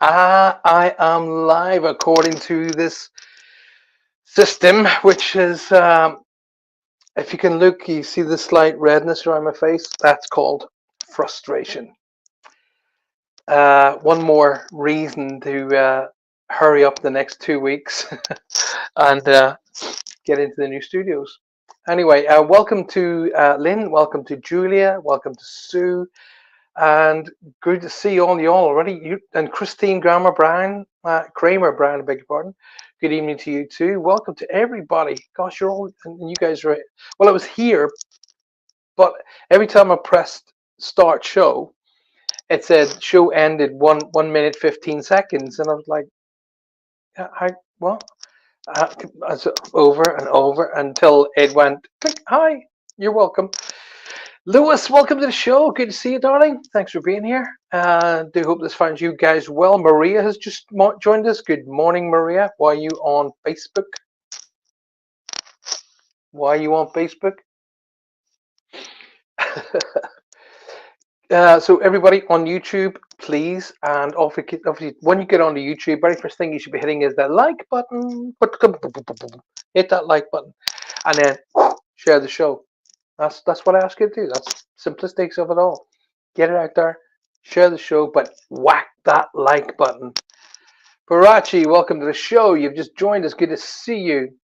I am live according to this system, which is, if you can look, you see the slight redness around my face. That's called frustration. One more reason to hurry up the next 2 weeks and get into the new studios. Anyway, welcome to Lynn, welcome to Julia, welcome to Sue, and good to see all you all already. You and Christine Kramer Brown, I beg your pardon. Good evening to you too. Welcome to everybody. Gosh, you're all and you guys are. Well, I was here, but every time I pressed start show, it said show ended 1 minute 15 seconds, and I was like, I what? Over and over until it went click. Hi, you're welcome. Lewis, welcome to the show. Good to see you, darling. Thanks for being here. Do hope this finds you guys well. Maria has just joined us. Good morning, Maria. Why are you on Facebook? Why are you on Facebook? So everybody on YouTube, please, and obviously when you get onto YouTube, very first thing you should be hitting is that like button. Hit that like button, and then share the show. That's what I ask you to do. That's simplistic of it all. Get it out there, share the show, but whack that like button. Barachi, welcome to the show. You've just joined us. Good to see you.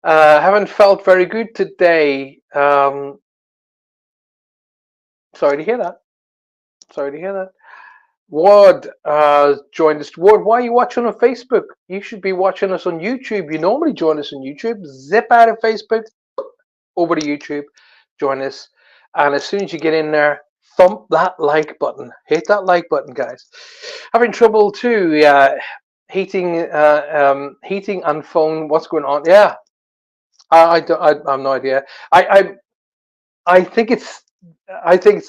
Haven't felt very good today. Sorry to hear that. Sorry to hear that. Ward joined us. Ward, why are you watching on Facebook? You should be watching us on YouTube. You normally join us on YouTube. Zip out of Facebook, over to YouTube, join us, and as soon as you get in there, thump that like button. Hit that like button, guys. Having trouble too. Heating and phone. What's going on? Yeah, I have no idea. I think it's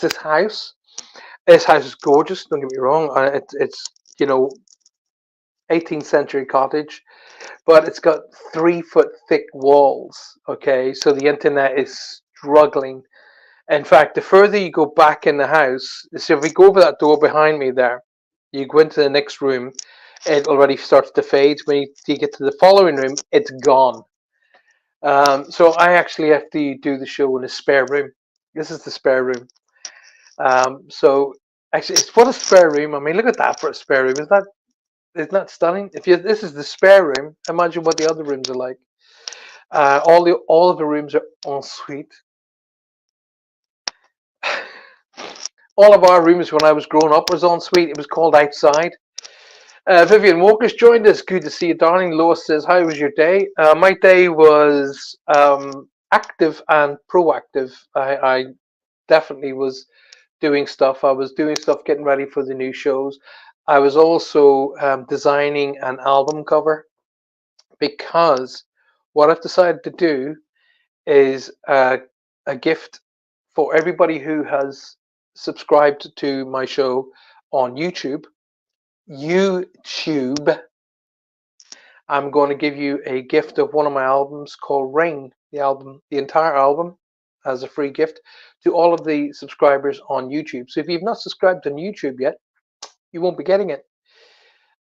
this house. This house is gorgeous. Don't get me wrong. It's 18th century cottage, but it's got 3 foot thick walls. Okay, so the internet is struggling. In fact, the further you go back in the house, so if we go over that door behind me there, you go into the next room, it already starts to fade. When you get to the following room, it's gone. So I actually have to do the show in a spare room. This is the spare room. So actually, it's what a spare room. I mean, look at that for a spare room. Isn't that stunning? This is the spare room, imagine what the other rooms are like. All of the rooms are en suite. All of our rooms when I was growing up was en suite. It was called outside. Vivian Walker's joined us. Good to see you, darling. Lois says, "How was your day?" My day was active and proactive. I definitely was doing stuff. I was doing stuff, getting ready for the new shows. I was also designing an album cover because what I've decided to do is a gift for everybody who has subscribed to my show on YouTube. I'm going to give you a gift of one of my albums called Ring, the entire album, as a free gift to all of the subscribers on YouTube. So if you've not subscribed on YouTube yet, you won't be getting it.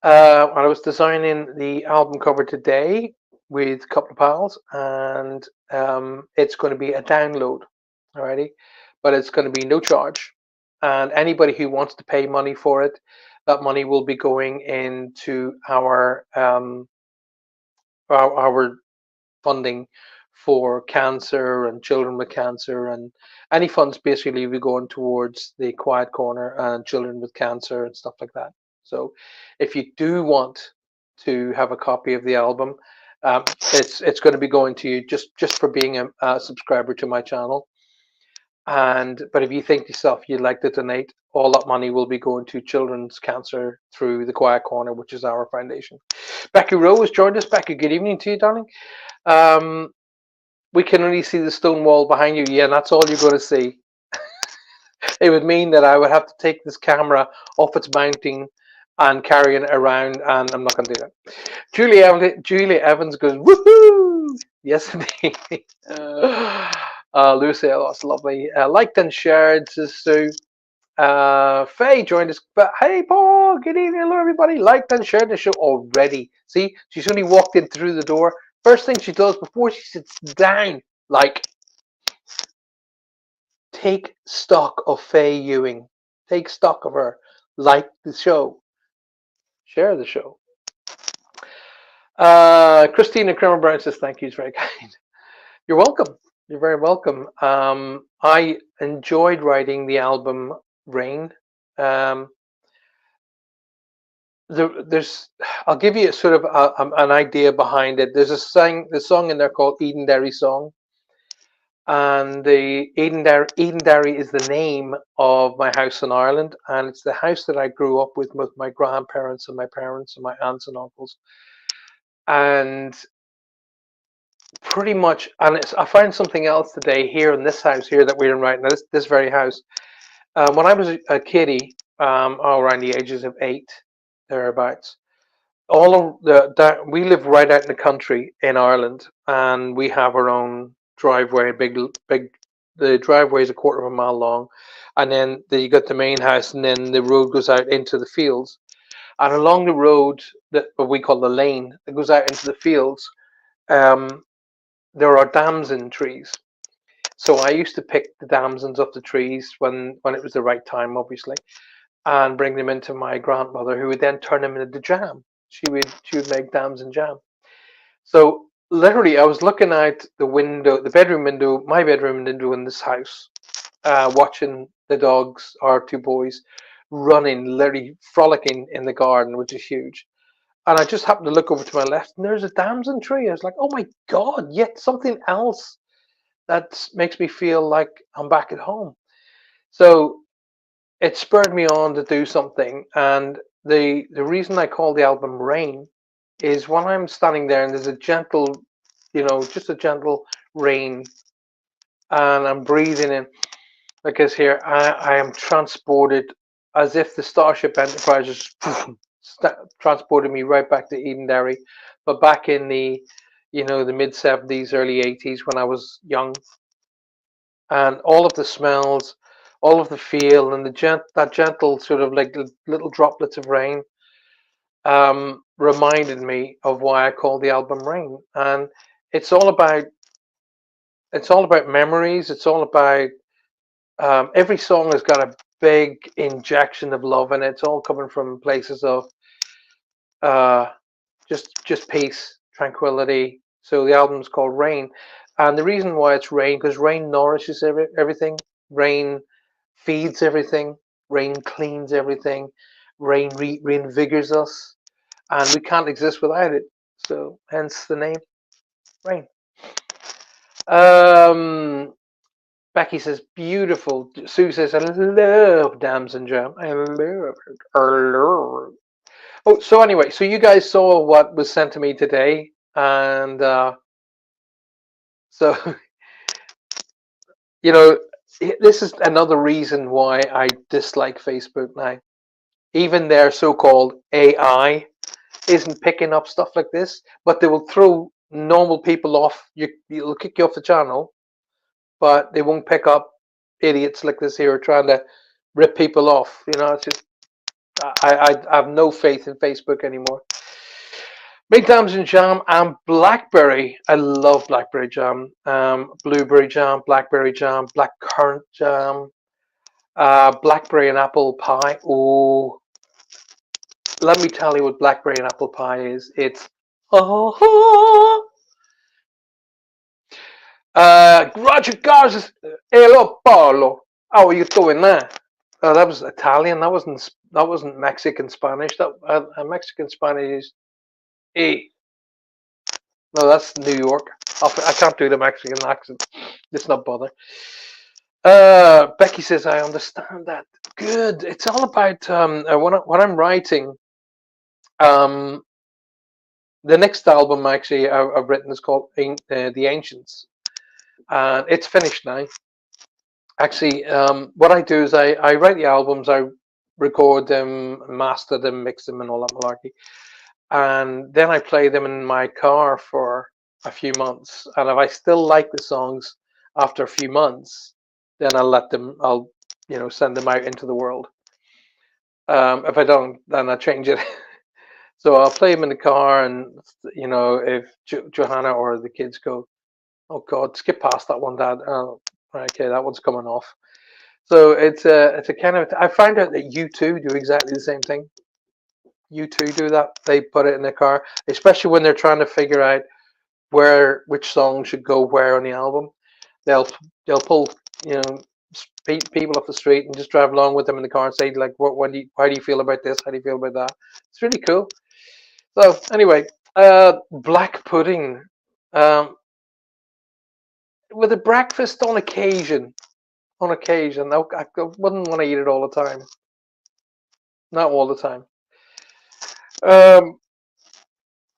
I was designing the album cover today with a couple of pals, and it's going to be a download, alrighty, but it's going to be no charge. And anybody who wants to pay money for it, that money will be going into our funding for cancer and children with cancer, and any funds basically will be going towards the Quiet Corner and children with cancer and stuff like that. So if you do want to have a copy of the album, it's going to be going to you just for being a subscriber to my channel. But if you think to yourself you'd like to donate, all that money will be going to children's cancer through the Quiet Corner, which is our foundation. Becky Rowe has joined us. Becky, good evening to you, darling. We can only see the stone wall behind you. Yeah, and that's all you're going to see. It would mean that I would have to take this camera off its mounting and carry it around, and I'm not going to do that. Julia Evans goes, woohoo! Yes, indeed. Lucy, oh, that's lovely. Liked and shared, says Sue. Faye joined us. But hey, Paul, good evening, hello everybody. Liked and shared the show already. See, she's only walked in through the door. First thing she does before she sits down, like, take stock of Faye Ewing. Take stock of her. Like the show. Share the show. Christina Kramer Brown says thank you. It's very kind. You're welcome. You're very welcome. I enjoyed writing the album Rain. Um, there's, I'll give you a sort of an idea behind it. There's the song in there called Edenderry Song, and the Edenderry is the name of my house in Ireland, and it's the house that I grew up with my grandparents and my parents and my aunts and uncles, and pretty much. And I find something else today here in this house here that we're in right now. This very house. When I was a kiddie, around the ages of 8, thereabouts, all of that we live right out in the country in Ireland, and we have our own driveway. Big. The driveway is a quarter of a mile long, and then you got the main house, and then the road goes out into the fields. And along the road, that what we call the lane, that goes out into the fields, um, there are damson trees. So I used to pick the damsons off the trees when it was the right time, obviously, and bring them into my grandmother, who would then turn them into jam. She would make damson jam. So literally, I was looking out the window, the bedroom window, my bedroom window in this house, watching the dogs, our two boys, running, literally frolicking in the garden, which is huge. And I just happened to look over to my left, and there's a damson tree. I was like, "Oh my god!" Yet something else that makes me feel like I'm back at home. So it spurred me on to do something, and the reason I call the album Rain is when I'm standing there and there's a gentle, just a gentle rain, and I'm breathing in, because here I am transported, as if the Starship Enterprise just transported me right back to Edenderry, but back in the mid 70s, early 80s, when I was young, and all of the smells, all of the feel, and that gentle sort of like little droplets of rain, reminded me of why I call the album Rain. And it's all about it's all about memories. It's all about, every song has got a big injection of love in it. It's all coming from places of, uh, just peace, tranquility. So the album's called Rain, and the reason why it's rain, because rain nourishes everything. Rain feeds everything. Rain cleans everything. Rain reinvigorates us, and we can't exist without it. So hence the name Rain. Um, Becky says beautiful. Sue says I love Damson Jam. I love it. I love it. Oh, so anyway, so you guys saw what was sent to me today, and so you know, this is another reason why I dislike Facebook now. Even their so-called AI isn't picking up stuff like this, but they will throw normal people off. You'll kick you off the channel, but they won't pick up idiots like this here trying to rip people off. It's just I have no faith in Facebook anymore. Big Damson Jam and Blackberry. I love Blackberry Jam. Blueberry Jam, Blackberry Jam, Blackcurrant Jam, Blackberry and Apple Pie. Oh, let me tell you what Blackberry and Apple Pie is. It's Roger Garza. Hello, Paulo. How are you doing there? That was Italian. That wasn't Mexican Spanish. That Mexican Spanish is hey. No, that's New York. I can't do the Mexican accent. Let's not bother. Becky says I understand that. Good. It's all about what I'm writing. Um, the next album actually I've written is called The Ancients, and it's finished now. Actually, what I do is I write the albums, I record them, master them, mix them, and all that malarkey, and then I play them in my car for a few months. And if I still like the songs after a few months, then I'll send them out into the world. If I don't, then I change it. So I'll play them in the car, and if Johanna or the kids go, "Oh God, skip past that one, Dad." Oh, right, okay, that one's coming off. So it's a kind of. I find out that U2 do exactly the same thing. U2 do that. They put it in the car, especially when they're trying to figure out which song should go where on the album. They'll they'll pull you know people off the street and just drive along with them in the car and say like, how do you feel about this? How do you feel about that? It's really cool. So anyway, black pudding um, with a breakfast on occasion. On occasion, I wouldn't want to eat it all the time. Not all the time. Um,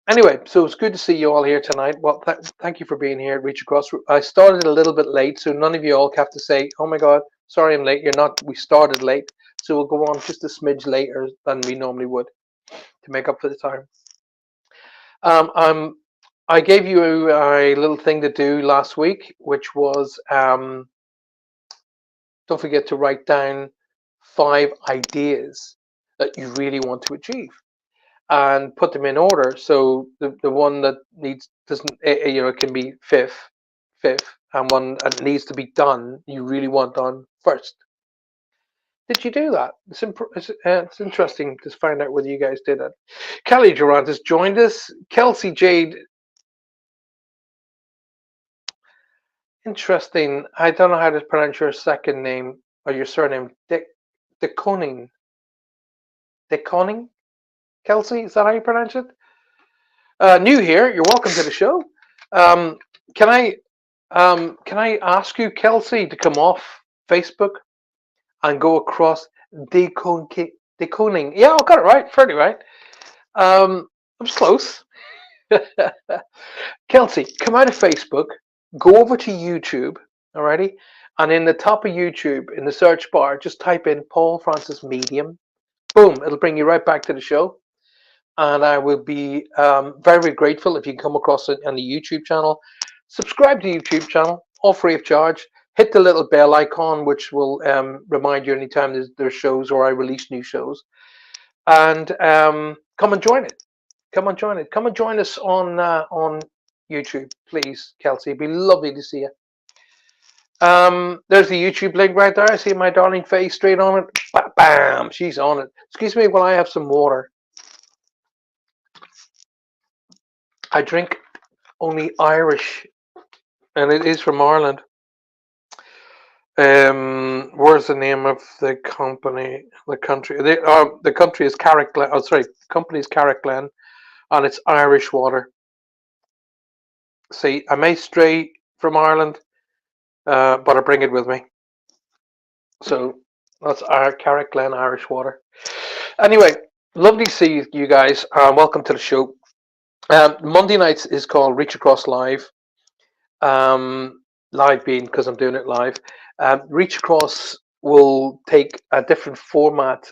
Anyway, so it's good to see you all here tonight. Well, thank you for being here at Reach Across. I started a little bit late, so none of you all have to say, "Oh my God, sorry I'm late." You're not. We started late, so we'll go on just a smidge later than we normally would to make up for the time. Um, I'm. I gave you a little thing to do last week, which was don't forget to write down 5 ideas that you really want to achieve, and put them in order. So the one that needs doesn't can be fifth, and one that needs to be done you really want done first. Did you do that? It's interesting to find out whether you guys did it. Kelly Durant has joined us. Kelsey Jade, interesting. I don't know how to pronounce your second name or your surname. DeConing. DeConing. Kelsey, is that how you pronounce it? New here. You're welcome to the show. Um, can I can I ask you, Kelsey, to come off Facebook and go across deconing? Yeah, I got it right, fairly right. I was close. Kelsey, come out of Facebook, go over to YouTube, alrighty, and in the top of YouTube, in the search bar, just type in Paul Francis Medium. Boom, it'll bring you right back to the show. And I will be very, very grateful if you can come across it on the YouTube channel. Subscribe to the YouTube channel, all free of charge. Hit the little bell icon, which will remind you anytime there's shows or I release new shows. And come and join it. Come and join it. Come and join us on YouTube, please, Kelsey. It'd be lovely to see you. There's the YouTube link right there. I see my darling face straight on it. Bam! She's on it. Excuse me while I have some water. I drink only Irish, and it is from Ireland. Where's the name of the company? The country? The country is Carrickglen. Oh, sorry, the company is Carrickglen, and it's Irish water. See, I may stray from Ireland, but I bring it with me. So that's our Carrickglen Irish water. Anyway, lovely to see you guys. Welcome to the show. Monday nights is called Reach Across Live. Live being because I'm doing it live. Reach Across will take a different format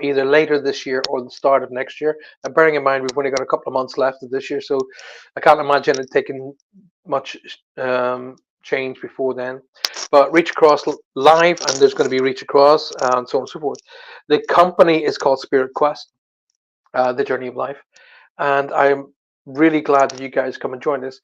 either later this year or the start of next year. And bearing in mind we've only got a couple of months left of this year, so I can't imagine it taking much change before then. But Reach Across live, and there's going to be Reach Across and so on and so forth. The company is called Spirit Quest, the journey of life, and I'm really glad that you guys come and join us.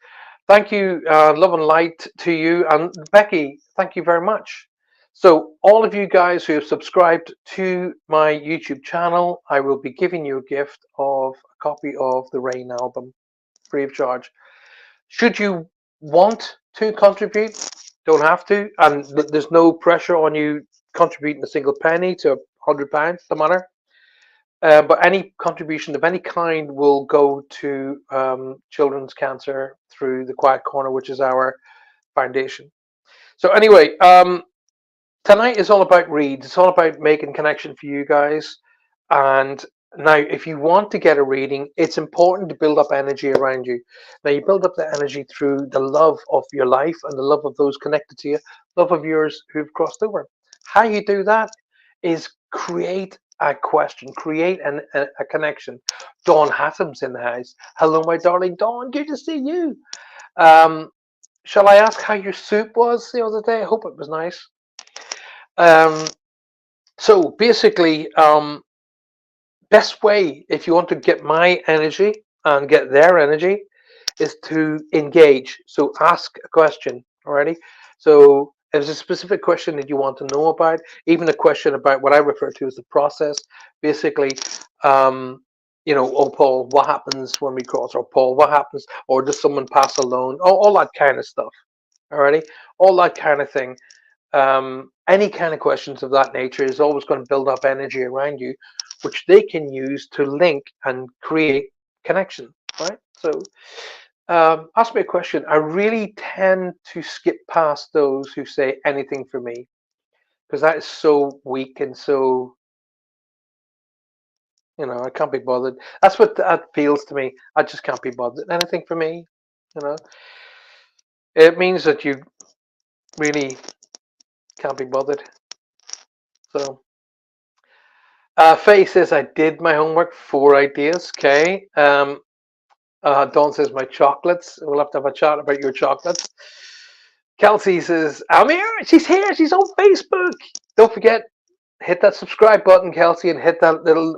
Thank you, love and light to you, and Becky, thank you very much. So all of you guys who have subscribed to my YouTube channel, I will be giving you a gift of a copy of the Rain album, free of charge. Should you want to contribute, don't have to, and there's no pressure on you contributing a single penny to £100, no matter. But any contribution of any kind will go to children's cancer through the Quiet Corner, which is our foundation. So anyway, tonight is all about reads. It's all about making connection for you guys. And now, if you want to get a reading, it's important to build up energy around you. Now, you build up the energy through the love of your life and the love of those connected to you, love of yours who've crossed over. How you do that is create a question, create a connection. Dawn Hatham's in the house. Hello, my darling Dawn. Good to see you. Shall I ask how your soup was the other day? I hope it was nice. So basically, best way if you want to get my energy and get their energy is to engage. So ask a question. Alrighty. So if there's a specific question that you want to know about, even a question about what I refer to as the process, basically, um, oh Paul, what happens when we cross? Or Paul, what happens? Or does someone pass alone? All that kind of stuff. Alrighty, all that kind of thing. Any kind of questions of that nature is always going to build up energy around you, which they can use to link and create connection. Right. So ask me a question. I really tend to skip past those who say anything for me because that is so weak and so, I can't be bothered. That's what that feels to me. I just can't be bothered. Anything for me, you know, it means that you really can't be bothered. So, Faye says I did my homework. 4 ideas. Okay. Dawn says my chocolates. We'll have to have a chat about your chocolates. Kelsey says I'm here. She's here. She's on Facebook. Don't forget, hit that subscribe button, Kelsey, and hit that little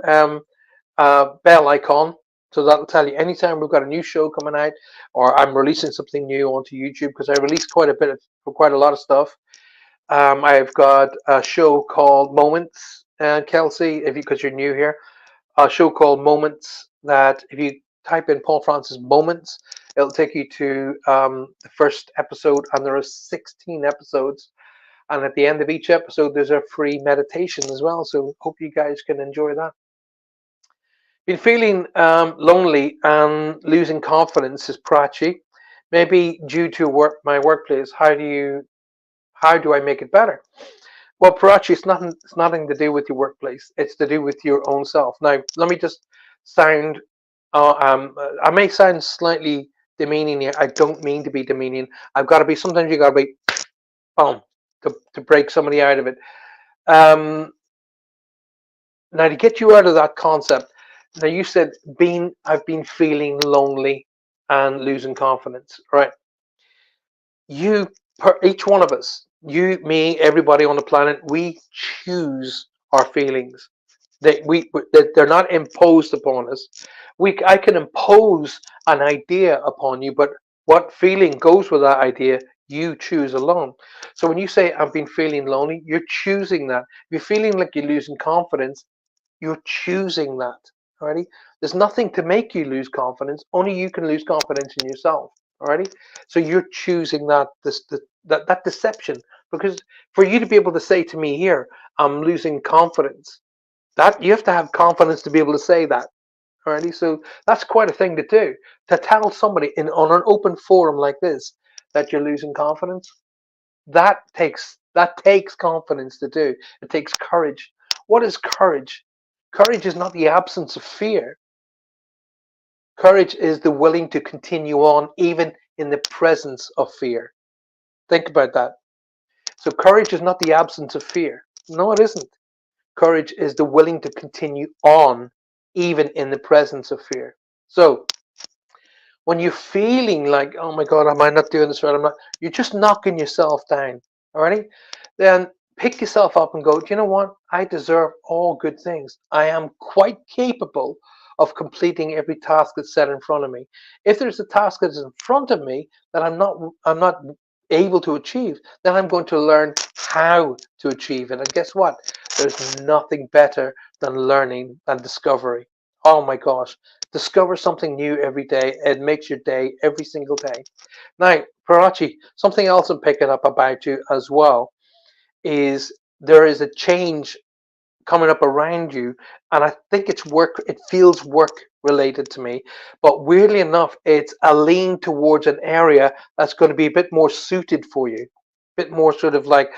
bell icon. So that'll tell you anytime we've got a new show coming out, or I'm releasing something new onto YouTube because I released quite a lot of stuff. I've got a show called Moments, Kelsey, if because you're new here, a show called Moments that if you type in Paul Francis Moments, it'll take you to the first episode, and there are 16 episodes. And at the end of each episode, there's a free meditation as well. So hope you guys can enjoy that. Been feeling lonely and losing confidence is Prachi. Maybe due to my workplace. How do I make it better? Well, Parachi, it's nothing to do with your workplace. It's to do with your own self. Now, let me just sound. I may sound slightly demeaning here. I don't mean to be demeaning. I've got to be. Sometimes you got to be, boom, to break somebody out of it. Um, Now, to get you out of that concept. Now, you said I've been feeling lonely and losing confidence. Right? Each one of us, you, me, everybody on the planet, we choose our feelings. They're not imposed upon us. I can impose an idea upon you, but what feeling goes with that idea, you choose alone. So when you say I've been feeling lonely, you're choosing that. If you're feeling like you're losing confidence, you're choosing that. Alrighty? There's nothing to make you lose confidence. Only you can lose confidence in yourself. Alrighty? So you're choosing that deception. Because for you to be able to say to me here, I'm losing confidence, that you have to have confidence to be able to say that. Alrighty? So that's quite a thing to do. To tell somebody on an open forum like this that you're losing confidence, that takes confidence to do. It takes courage. What is courage? Courage is not the absence of fear. Courage is the willing to continue on even in the presence of fear. Think about that. So courage is not the absence of fear. No, it isn't. Courage is the willing to continue on even in the presence of fear. So when you're feeling like, oh my God, am I not doing this right? You're just knocking yourself down. Alrighty? Then pick yourself up and go, do you know what? I deserve all good things. I am quite capable of completing every task that's set in front of me. If there's a task that's in front of me that I'm not able to achieve, then I'm going to learn how to achieve it. And guess what? There's nothing better than learning and discovery. Oh my gosh. Discover something new every day. It makes your day every single day. Now, Parachi, something else I'm picking up about you as well is there is a change coming up around you, and I think it's work. It feels work related to me, but weirdly enough, it's a lean towards an area that's going to be a bit more suited for you, a bit more sort of like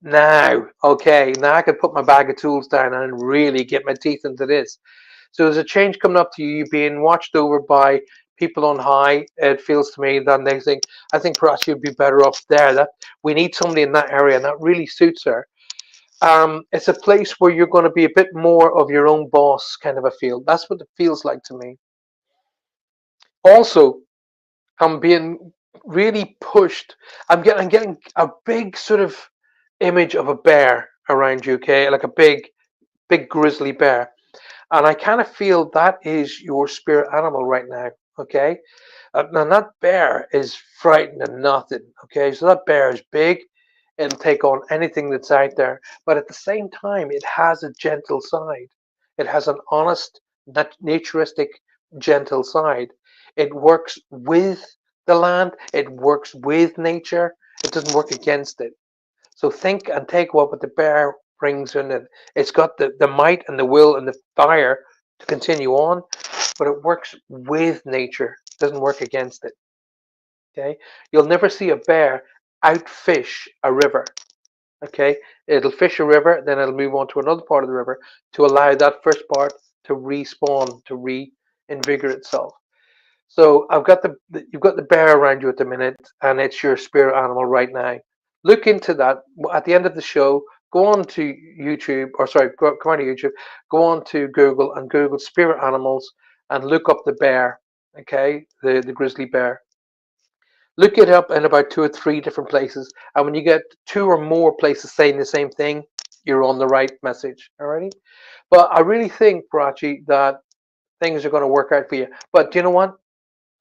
okay, now I can put my bag of tools down and really get my teeth into this. So there's a change coming up to you. You're being watched over by people on high. It feels to me that they think, I think perhaps you'd be better off there. That we need somebody in that area, and that really suits her. It's a place where you're going to be a bit more of your own boss, kind of a feel. That's what it feels like to me. Also, I'm being really pushed. I'm getting a big sort of image of a bear around you, okay? Like a big big grizzly bear. And I kind of feel that is your spirit animal right now. Okay. Now that bear is frightened of nothing. Okay. So that bear is big. It'll take on anything that's out there. But at the same time, it has a gentle side. It has an honest, naturistic, gentle side. It works with the land. It works with nature. It doesn't work against it. So think and take what the bear brings in it. It's got the might and the will and the fire to continue on, but it works with nature. It doesn't work against it. Okay. You'll never see a bear outfish a river. Okay. It'll fish a river, then it'll move on to another part of the river to allow that first part to respawn, to reinvigorate itself. So I've got you've got the bear around you at the minute, and it's your spirit animal right now. Look into that. At the end of the show, go on to YouTube, or sorry, come on to YouTube, go on to Google and Google spirit animals and look up the bear. Okay, the grizzly bear. Look it up in about 2 or 3 different places, and when you get 2 or more places saying the same thing, you're on the right message. Alrighty. But I really think, Parachi, that things are going to work out for you. But do you know what?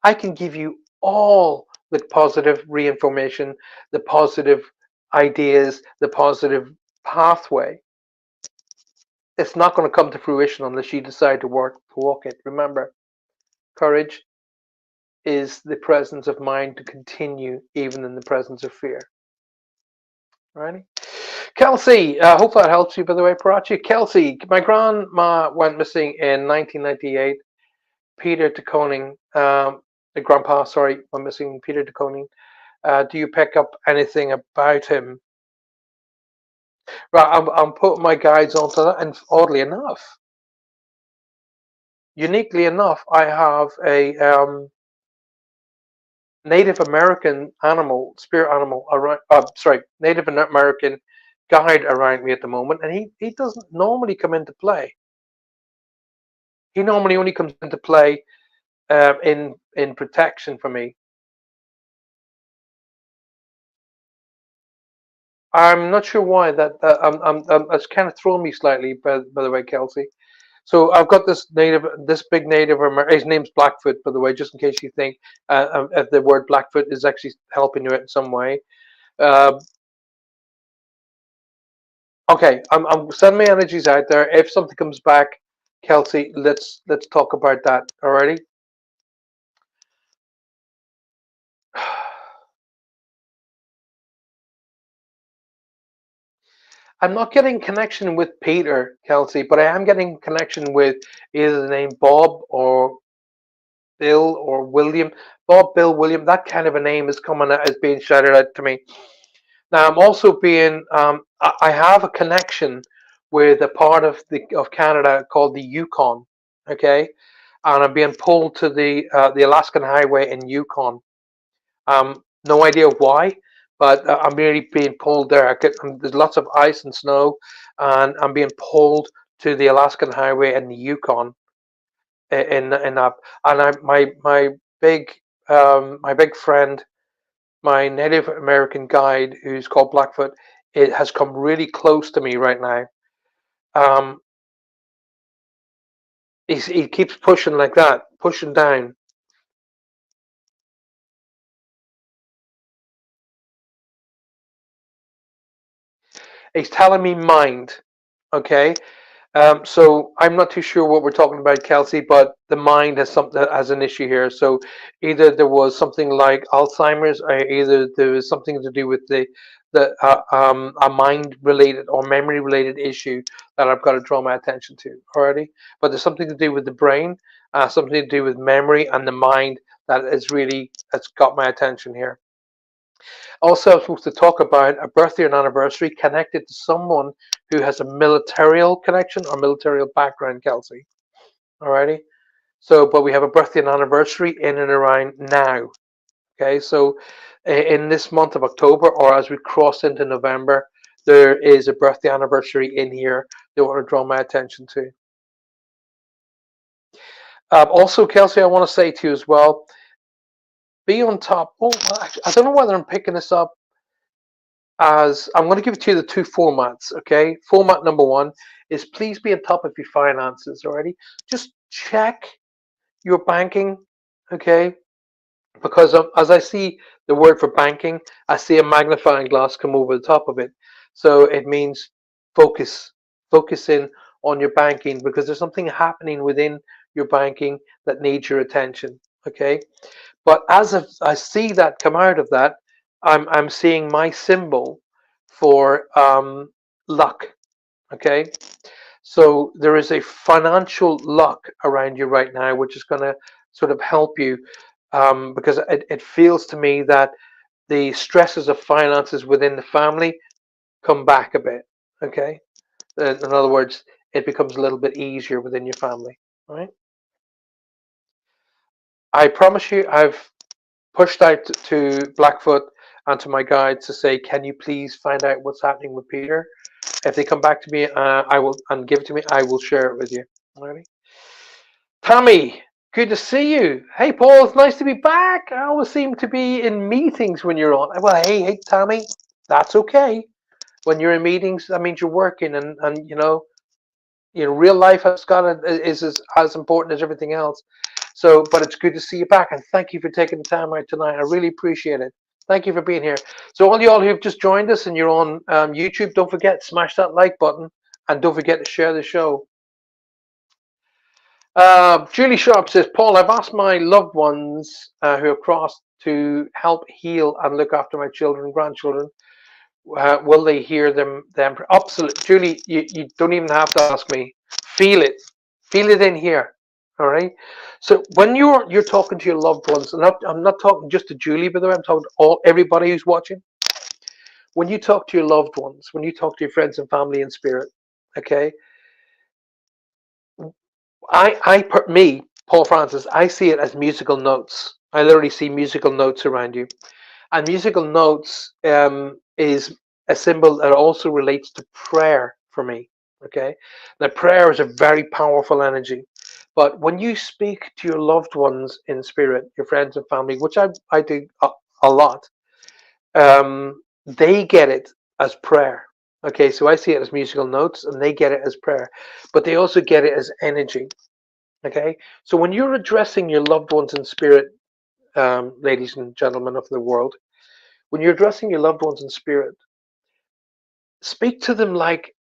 I can give you all the positive reinformation, the positive ideas, the positive pathway. It's not going to come to fruition unless you decide to walk it. Remember, courage is the presence of mind to continue even in the presence of fear. Alrighty. Kelsey, hope that helps you, by the way, Parachi. Kelsey, my grandma went missing in 1998. Peter de Koning, the grandpa, sorry, went missing. Peter de Koning. Do you pick up anything about him? Right, I'm putting my guides onto that, and oddly enough, uniquely enough, I have a Native American animal, spirit animal around. Sorry, Native American guide around me at the moment, and he doesn't normally come into play. He normally only comes into play in protection for me. I'm not sure why that it's kind of thrown me slightly. By the way, Kelsey. So I've got this big native. His name's Blackfoot, by the way, just in case you think if the word Blackfoot is actually helping you in some way. Uh, okay, I'm sending my energies out there. If something comes back, Kelsey, let's talk about that. Alrighty. I'm not getting connection with Peter, Kelsey, but I am getting connection with either the name Bob or Bill or William. Bob, Bill, William, that kind of a name is coming out, is being shouted out to me. Now I'm also being I have a connection with a part of Canada called the Yukon, okay, and I'm being pulled to the Alaskan Highway in Yukon. No idea why, but I'm really being pulled there. There's lots of ice and snow, and I'm being pulled to the Alaskan Highway in the Yukon in that. And big my big friend, my Native American guide, who's called Blackfoot, it has come really close to me right now. Um, he keeps pushing like that, pushing down. He's telling me mind. Okay. So I'm not too sure what we're talking about, Kelsey, but the mind has an issue here. So either there was something like Alzheimer's, or either there was something to do with the a mind related or memory related issue that I've got to draw my attention to already. But there's something to do with the brain, something to do with memory and the mind that's got my attention here. Also, I'm supposed to talk about a birthday and anniversary connected to someone who has a military connection or military background, Kelsey. Alrighty. So, but we have a birthday and anniversary in and around now. Okay. So, in this month of October, or as we cross into November, there is a birthday anniversary in here that I want to draw my attention to. Also, Kelsey, I want to say to you as well, be on top. Oh, I don't know whether I'm picking this up. as I'm going to give it to you the two formats. Okay, format number one is please be on top of your finances already. Just check your banking. Okay, because as I see the word for banking, I see a magnifying glass come over the top of it. So it means focus, focus in on your banking because there's something happening within your banking that needs your attention. Okay, but I see that come out of that, I'm seeing my symbol for luck. Okay, so there is a financial luck around you right now, which is going to sort of help you because it feels to me that the stresses of finances within the family come back a bit. Okay, in other words, it becomes a little bit easier within your family. All right, I promise you, I've pushed out to Blackfoot and to my guides to say, can you please find out what's happening with Peter? If they come back to me, I will and give it to me. I will share it with you. Alrighty. Tammy, good to see you. Hey, Paul, it's nice to be back. I always seem to be in meetings when you're on. Well, hey, Tammy, that's okay. When you're in meetings, that means you're working, and real life has got is as important as everything else. So, but it's good to see you back, and thank you for taking the time out tonight. I really appreciate it. Thank you for being here. So, all y'all who've just joined us and you're on YouTube, don't forget smash that like button, and don't forget to share the show. Julie Sharp says, Paul, I've asked my loved ones who have crossed to help heal and look after my children and grandchildren. Will they hear them? Absolutely, Julie. You don't even have to ask me. Feel it in here. All right. So when you're talking to your loved ones, and I'm not talking just to Julie, by the way. I'm talking to everybody who's watching. When you talk to your loved ones, when you talk to your friends and family in spirit, okay. Me, Paul Francis, I see it as musical notes. I literally see musical notes around you. And musical notes is a symbol that also relates to prayer for me. Okay. Now, prayer is a very powerful energy. But when you speak to your loved ones in spirit, your friends and family, which I do a lot, they get it as prayer. Okay. So I see it as musical notes and they get it as prayer, but they also get it as energy. Okay. So when you're addressing your loved ones in spirit, ladies and gentlemen of the world, when you're addressing your loved ones in spirit, speak to them like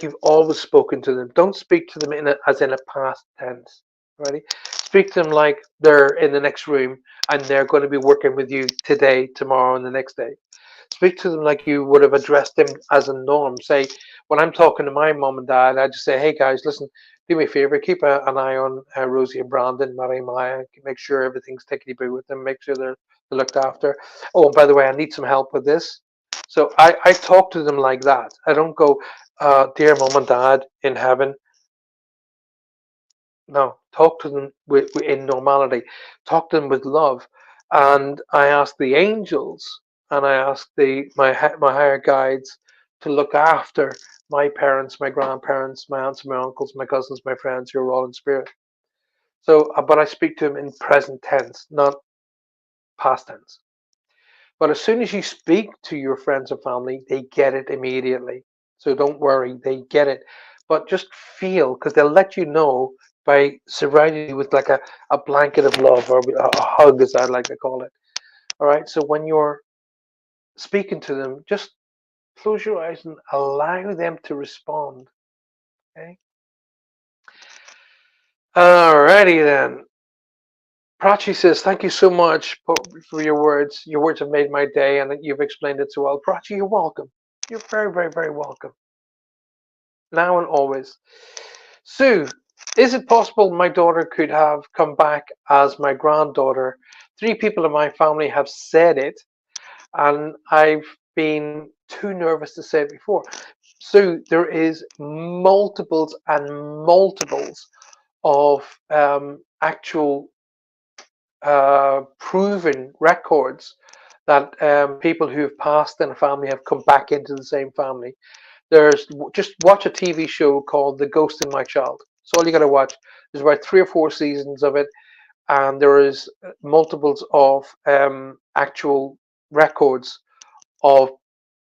you've always spoken to them. Don't speak to them as in a past tense. Ready? Speak to them like they're in the next room and they're going to be working with you today, tomorrow, and the next day. Speak to them like you would have addressed them as a norm. Say, when I'm talking to my mom and dad, I just say, hey guys, listen, do me a favor, keep an eye on Rosie and Brandon, Mary and Maya, make sure everything's tickety boo with them, make sure they're looked after. Oh, and by the way, I need some help with this. So I talk to them like that. I don't go, dear mom and dad in heaven. No, talk to them in normality. Talk to them with love. And I ask the angels and I ask my higher guides to look after my parents, my grandparents, my aunts, my uncles, my cousins, my friends who are all in spirit. So, but I speak to them in present tense, not past tense. But as soon as you speak to your friends and family, they get it immediately. So don't worry, they get it. But just feel, because they'll let you know by surrounding you with like a blanket of love or a hug, as I like to call it. All right. So when you're speaking to them, just close your eyes and allow them to respond. Okay. Alrighty then. Prachi says, thank you so much for your words. Your words have made my day and you've explained it so well. Prachi, you're welcome. You're very, very, very welcome. Now and always. Sue, is it possible my daughter could have come back as my granddaughter? 3 people in my family have said it, and I've been too nervous to say it before. Sue, there is multiples and multiples of actual proven records that people who have passed in a family have come back into the same family. There's just watch a TV show called The Ghost in My Child. That's all you got to watch. There's about 3 or 4 seasons of it, and there is multiples of actual records of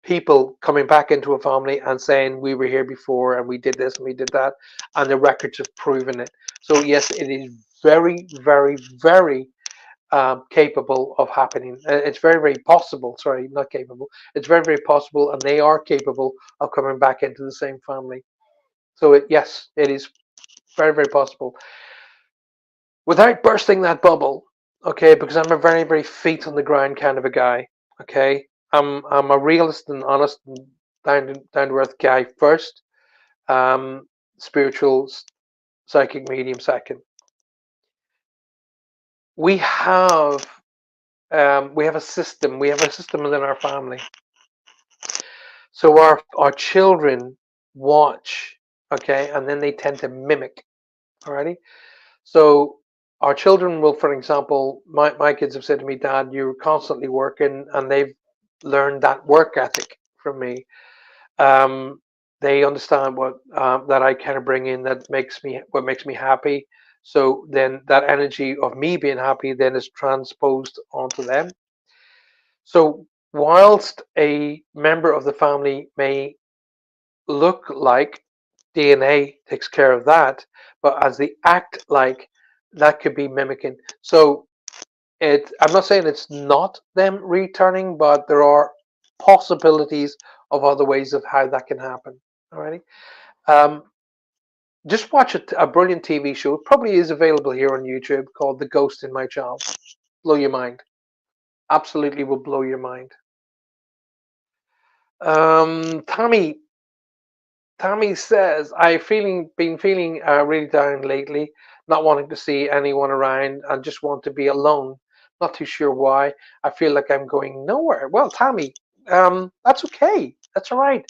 people coming back into a family and saying we were here before and we did this and we did that, and the records have proven it. So yes, it is very, very, very capable of happening. It's very, very possible. Sorry, not capable. It's very, very possible, and they are capable of coming back into the same family. So yes, it is very, very possible without bursting that bubble. Okay, because I'm a very, very feet on the ground kind of a guy. Okay, I'm a realist and honest and down to earth guy first. Um, spiritual, psychic medium second. We have we have a system. We have a system within our family. So our children watch, okay, and then they tend to mimic. Alrighty. So our children will, for example, my kids have said to me, Dad, you're constantly working, and they've learned that work ethic from me. Um, they understand what that I kind of bring in that makes me what makes me happy. So then that energy of me being happy then is transposed onto them. So whilst a member of the family may look like DNA takes care of that, but as they act like, that could be mimicking. So I'm not saying it's not them returning, but there are possibilities of other ways of how that can happen. Alrighty. Um, just watch a brilliant TV show. It probably is available here on YouTube called The Ghost in My Child. Blow your mind. Absolutely will blow your mind. Tommy says, I've been feeling really down lately, not wanting to see anyone around and just want to be alone. Not too sure why. I feel like I'm going nowhere. Well, Tommy, that's okay. That's all right.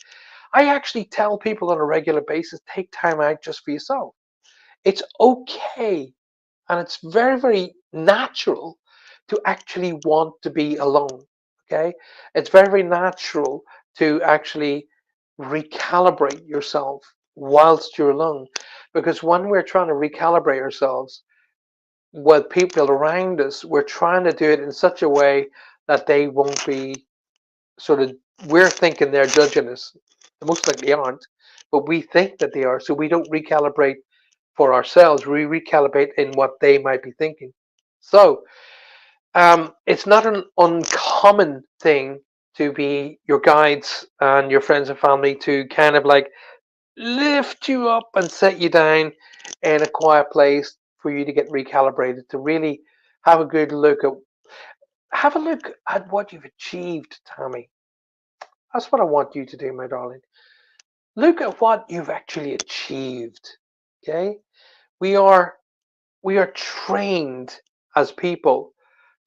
I actually tell people on a regular basis, take time out just for yourself. It's okay. And it's very, very natural to actually want to be alone. Okay. It's very, very natural to actually recalibrate yourself whilst you're alone. Because when we're trying to recalibrate ourselves with people around us, we're trying to do it in such a way that they won't be sort of, we're thinking they're judging us. Most likely aren't, but we think that they are. So we don't recalibrate for ourselves. We recalibrate in what they might be thinking. So it's not an uncommon thing to be your guides and your friends and family to kind of like lift you up and set you down in a quiet place for you to get recalibrated, to really have a good look at what you've achieved, Tommy. That's what I want you to do, my darling. Look at what you've actually achieved. Okay? We are we are trained as people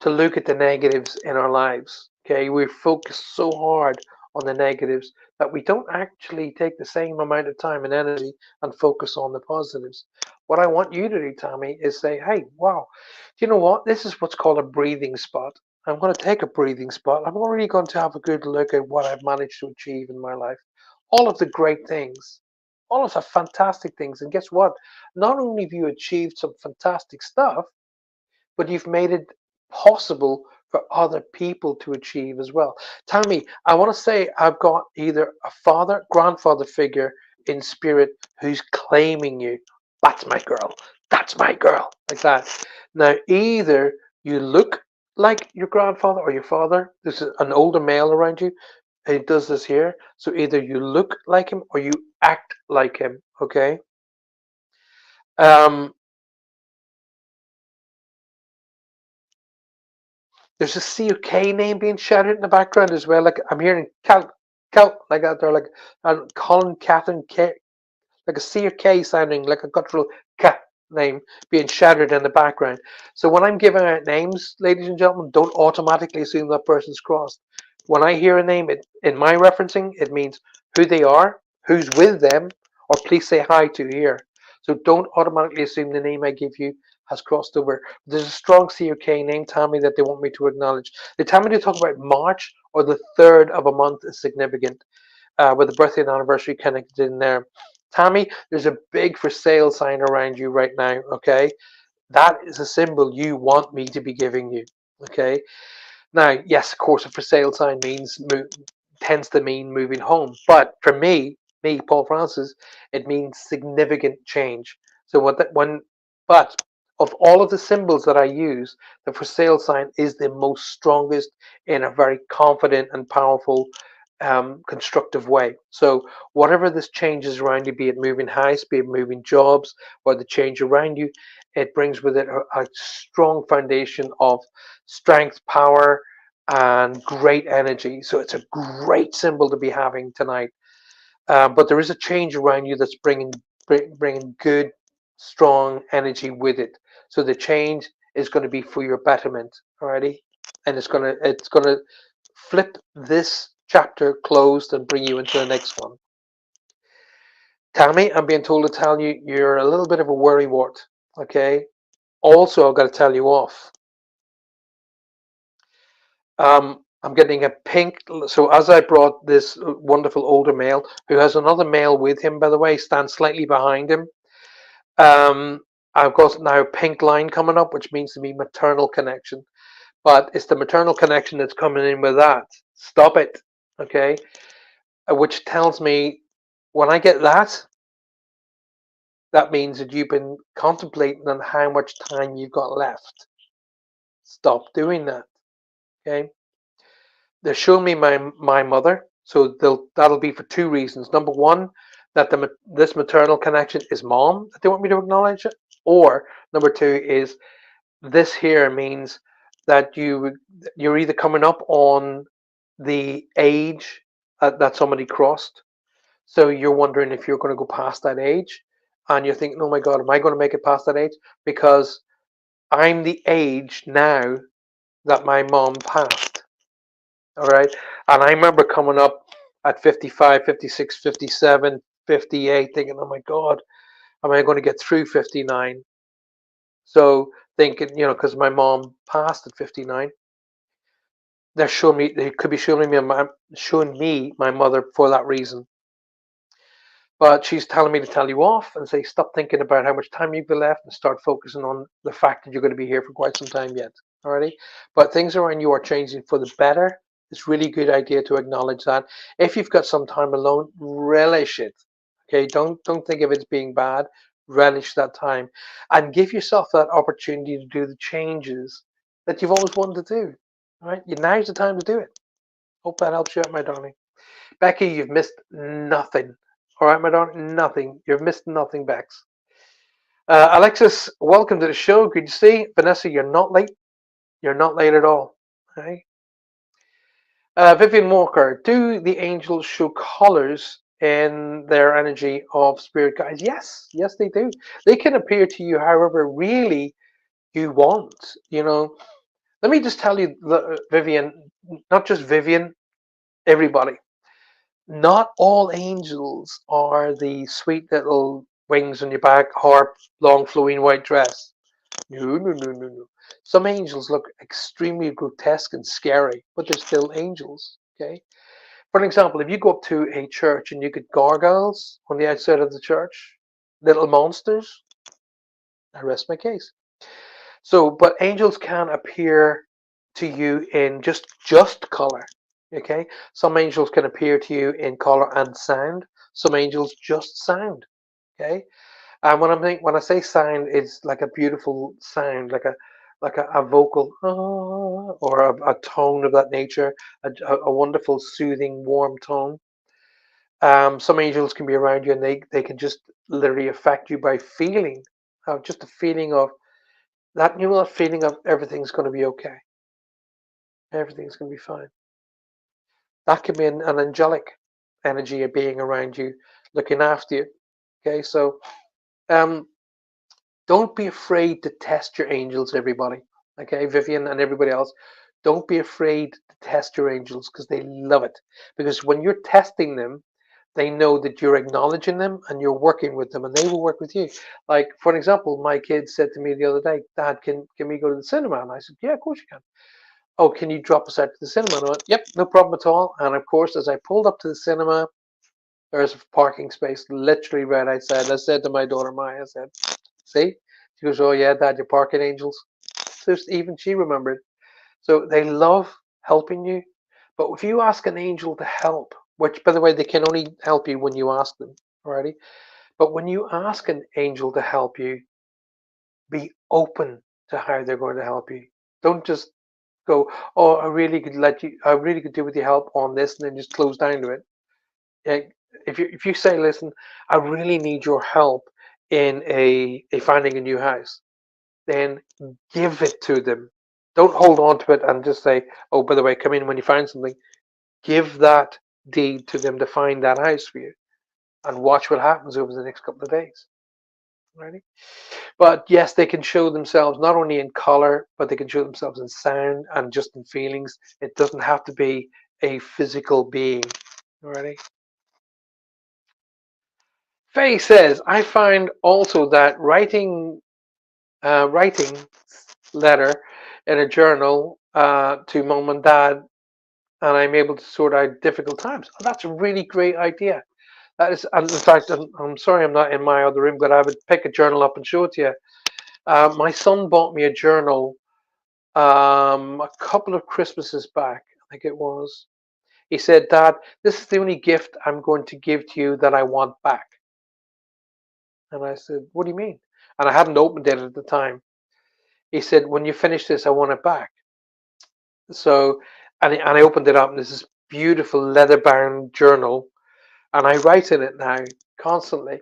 to look at the negatives in our lives. Okay, we focus so hard on the negatives that we don't actually take the same amount of time and energy and focus on the positives. What I want you to do, Tommy, is say, hey, wow, do you know what? This is what's called a breathing spot. I'm going to take a breathing spot. I'm really going to have a good look at what I've managed to achieve in my life. All of the great things, all of the fantastic things. And guess what? Not only have you achieved some fantastic stuff, but you've made it possible for other people to achieve as well. Tammy, I want to say I've got either a father, grandfather figure in spirit who's claiming you. That's my girl. That's my girl. Like that. Now, either you look like your grandfather or your father, there's an older male around you, and he does this here. So either you look like him or you act like him. Okay. Um, There's a C or K name being shouted in the background as well. Like I'm hearing like that. They're like Colin, Catherine, K, like a C or K sounding like a guttural K name being shouted in the background. So when I'm giving out names, ladies and gentlemen, don't automatically assume that person's crossed. When I hear a name, in my referencing, it means who they are, who's with them, or please say hi to here. So don't automatically assume the name I give you has crossed over. There's a strong C or K name, Tammy, that they want me to acknowledge. They tell me to talk about March or the third of a month is significant, with the birthday and anniversary connected in there. Tammy, there's a big for sale sign around you right now, okay? That is a symbol you want me to be giving you, okay? Now, yes, of course, a for sale sign means tends to mean moving home. But for me, Paul Francis, it means significant change. So what that one, but of all of the symbols that I use, the for sale sign is the most strongest in a very confident and powerful, constructive way. So whatever this changes around you, be it moving house, be it moving jobs, or the change around you, it brings with it a strong foundation of strength, power, and great energy. So it's a great symbol to be having tonight. But there is a change around you that's bringing good, strong energy with it. So the change is going to be for your betterment, alrighty, and it's gonna flip this chapter closed and bring you into the next one. Tammy, I'm being told to tell you you're a little bit of a worrywart. Okay. Also, I've got to tell you off. I'm getting a pink. So as I brought this wonderful older male who has another male with him, by the way, stands slightly behind him. I've got now a pink line coming up, which means to me maternal connection. But it's the maternal connection that's coming in with that. Stop it. Okay. Which tells me when I get that, that means that you've been contemplating on how much time you've got left. Stop doing that. Okay. They're showing me my mother, so that'll be for two reasons. Number one, that this maternal connection is mom that they want me to acknowledge it, or number two is this here means that you're either coming up on the age that somebody crossed, so you're wondering if you're going to go past that age, and you're thinking, oh my God, am I going to make it past that age? Because I'm the age now that my mom passed. All right. And I remember coming up at 55, 56, 57, 58, thinking, oh my God, am I going to get through 59? So thinking, because my mom passed at 59, they could be showing me my mother for that reason. But she's telling me to tell you off and say, stop thinking about how much time you've got left and start focusing on the fact that you're going to be here for quite some time yet. Alrighty. But things around you are changing for the better. It's really good idea to acknowledge that. If you've got some time alone, relish it. Okay. Don't think of it as being bad. Relish that time and give yourself that opportunity to do the changes that you've always wanted to do. All right. Now's the time to do it. Hope that helps you out, my darling. Becky, you've missed nothing. All right, my darling, nothing. You've missed nothing, Bex. Alexis, welcome to the show. Good to see. Vanessa, you're not late. You're not late at all. Okay. Vivian Walker, do the angels show colors in their energy of spirit guides? Yes, yes, they do. They can appear to you however really you want. Let me just tell you, Vivian, not just Vivian, everybody. Not all angels are the sweet little wings on your back, harp, long flowing white dress. No, no, no, no, no. Some angels look extremely grotesque and scary, but they're still angels. Okay. For an example, if you go up to a church and you get gargoyles on the outside of the church, little monsters, I rest my case. So, but angels can appear to you in just color. Okay, some angels can appear to you in color and sound. Some angels just sound. Okay, and when I say sound, it's like a beautiful sound, like a vocal or a tone of that nature, a wonderful, soothing, warm tone. Some angels can be around you, and they can just literally affect you by feeling, just a feeling of that. That feeling of everything's going to be okay, everything's going to be fine. That can be an angelic energy of being around you, looking after you. Okay, so um, don't be afraid to test your angels, everybody. Okay, Vivian and everybody else, don't be afraid to test your angels because they love it. Because when you're testing them, they know that you're acknowledging them and you're working with them, and they will work with you. Like for an example, my kid said to me the other day, "Dad, can we go to the cinema?" And I said, "Yeah, of course you can." "Oh, can you drop us out to the cinema?" And I went, "Yep, no problem at all." And of course, as I pulled up to the cinema, there's a parking space literally right outside. I said to my daughter Maya, I said, "See?" She goes, "Oh yeah, Dad, you're parking angels." So even she remembered. So they love helping you, But if you ask an angel to help, which by the way, they can only help you when you ask them, alrighty? But when you ask an angel to help you, be open to how they're going to help you. Don't just go, oh, I really could do with your help on this, and then just close down to it. Yeah, if you say, listen, I really need your help in a finding a new house, then give it to them. Don't hold on to it and just say, oh, by the way, come in when you find something. Give that deed to them to find that house for you, and watch what happens over the next couple of days. Right? But yes, they can show themselves not only in color, but they can show themselves in sound and just in feelings. It doesn't have to be a physical being. Alrighty. Faye says, I find also that writing letter in a journal to mom and dad, and I'm able to sort out difficult times. Oh, that's a really great idea. That is, and in fact, I'm sorry I'm not in my other room, but I would pick a journal up and show it to you. My son bought me a journal a couple of Christmases back, I think it was. He said, Dad, this is the only gift I'm going to give to you that I want back. And I said, what do you mean? And I hadn't opened it at the time. He said, when you finish this, I want it back. So, and I opened it up, and there's this beautiful leather-bound journal, and I write in it now constantly.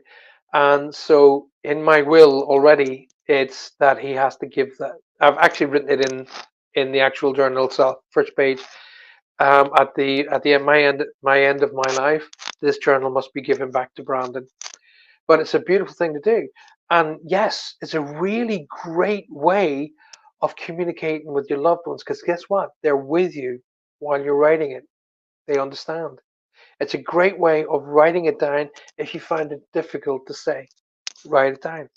And so, in my will already, it's that he has to give that. I've actually written it in the actual journal itself, first page. At the end my end of my life, this journal must be given back to Brandon. But it's a beautiful thing to do, and yes, it's a really great way of communicating with your loved ones, because guess what? They're with you while you're writing it. They understand. It's a great way of writing it down if you find it difficult to say. Write it down.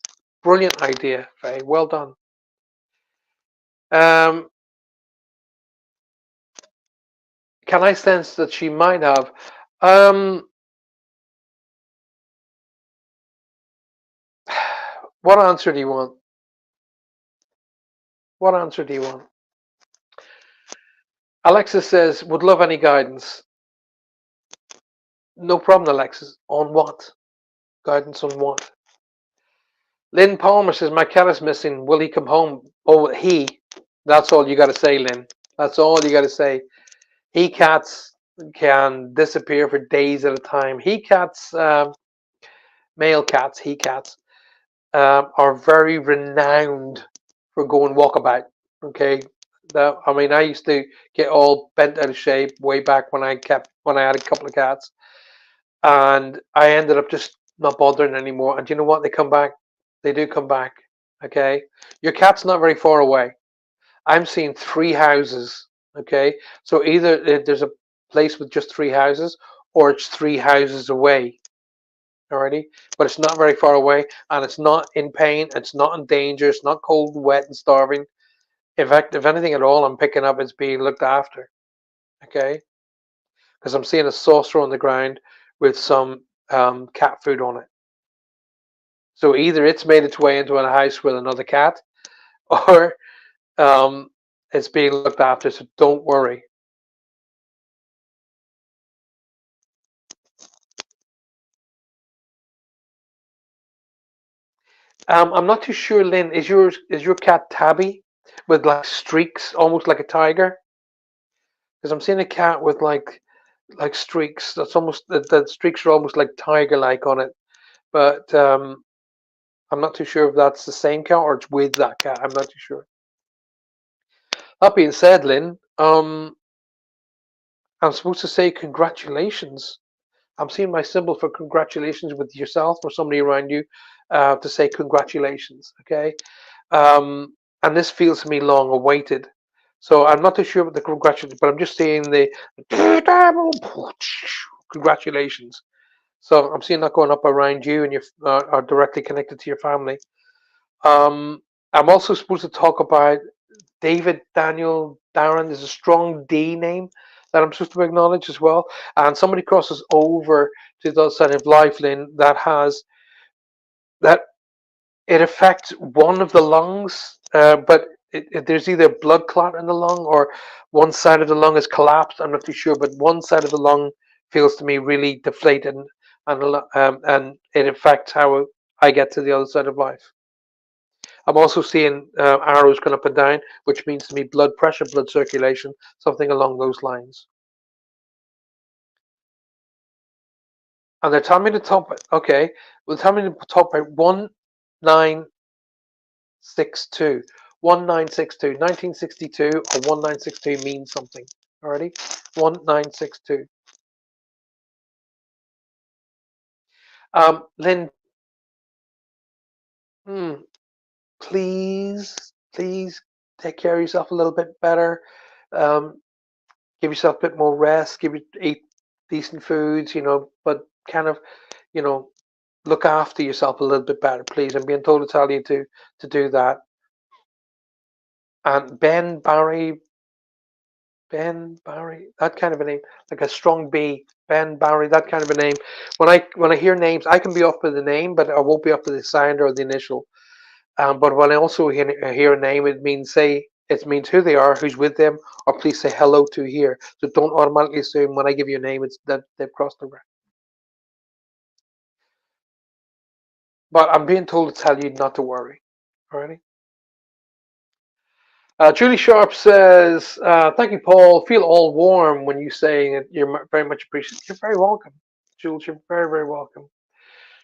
Brilliant idea, Faye. Well done. Um, can I sense that she might have? Um, what answer do you want? What answer do you want? Alexis says, would love any guidance. No problem, Alexis. On what? Guidance on what? Lynn Palmer says, my cat is missing. Will he come home? Oh, he. That's all you got to say, Lynn. That's all you got to say. He cats can disappear for days at a time. He cats, male cats, he cats, are very renowned for going walkabout. Okay. I mean, I used to get all bent out of shape way back when I had a couple of cats, and I ended up just not bothering anymore. And you know what? They come back. They do come back. Okay, your cat's not very far away. I'm seeing 3 houses. Okay, so either there's a place with just 3 houses, or it's 3 houses away. Alrighty, but it's not very far away, and it's not in pain. It's not in danger. It's not cold and wet and starving. In fact, if anything at all, I'm picking up it's being looked after. Okay, because I'm seeing a saucer on the ground with some cat food on it. So either it's made its way into a house with another cat, or um, it's being looked after. So don't worry. I'm not too sure, Lynn. Is your cat tabby with like streaks, almost like a tiger? Because I'm seeing a cat with like streaks. That's almost the streaks are almost like tiger-like on it. But I'm not too sure if that's the same cat or it's with that cat. I'm not too sure. That being said, Lynn, I'm supposed to say congratulations. I'm seeing my symbol for congratulations with yourself or somebody around you to say congratulations. Okay, and this feels to me long awaited. So I'm not too sure about the congratulations, but I'm just seeing the congratulations. So I'm seeing that going up around you, and you are directly connected to your family. Um, I'm also supposed to talk about David Daniel Darren. There's a strong D name that I'm supposed to acknowledge as well. And somebody crosses over to the other side of Lifeline that has that it affects one of the lungs, but there's either blood clot in the lung or one side of the lung is collapsed. I'm not too sure, but one side of the lung feels to me really deflated, and it affects how I get to the other side of life. I'm also seeing arrows going up and down, which means to me blood pressure, blood circulation, something along those lines. And they're telling me to top it. Okay, well, tell me to top by 1962. 1962. 1962 or 1962 means something. Alrighty? 1962. Lynn, hmm, please take care of yourself a little bit better. Um, give yourself a bit more rest. Eat decent foods, but kind of, you know, look after yourself a little bit better, please. I'm being told to tell you to do that. And Ben Barry, that kind of a name, like a strong B, Ben Barry, that kind of a name. When I hear names, I can be up with the name, but I won't be up with the sign or the initial. But when I also hear a name, it means who they are, who's with them, or please say hello to here. So don't automatically assume when I give you a name, it's that they've crossed over. But I'm being told to tell you not to worry. Alrighty. Julie Sharp says, "Thank you, Paul. Feel all warm when you say it. You're very much appreciated. You're very welcome, Jules. You're very, very welcome."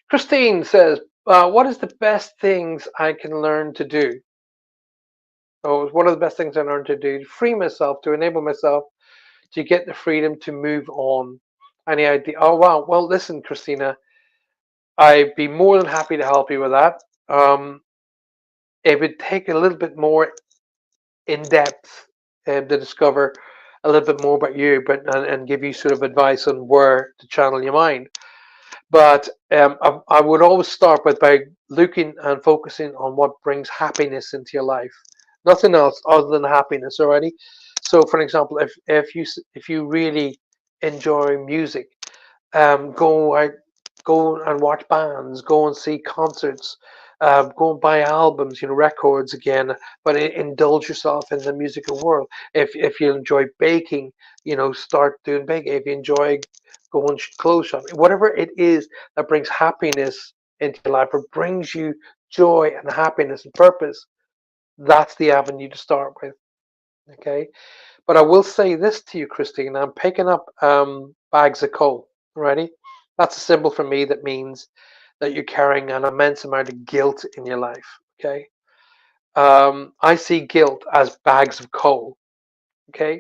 Christine says, "What is the best things I can learn to do?" Oh, what are the best things I learned to do? To free myself, to enable myself to get the freedom to move on. Any idea? Oh, wow. Well, listen, Christina, I'd be more than happy to help you with that. It would take a little bit more in depth to discover a little bit more about you, and give you sort of advice on where to channel your mind. But I would always start by looking and focusing on what brings happiness into your life. Nothing else other than happiness already. So, for example, if you really enjoy music, go and watch bands, go and see concerts, go and buy albums, records again, but indulge yourself in the musical world. If you enjoy baking, start doing baking. If you enjoy going clothes shopping, whatever it is that brings happiness into your life or brings you joy and happiness and purpose, that's the avenue to start with. Okay, but I will say this to you, Christine. I'm picking up bags of coal. Ready? That's a symbol for me that means that you're carrying an immense amount of guilt in your life. Okay. I see guilt as bags of coal. Okay.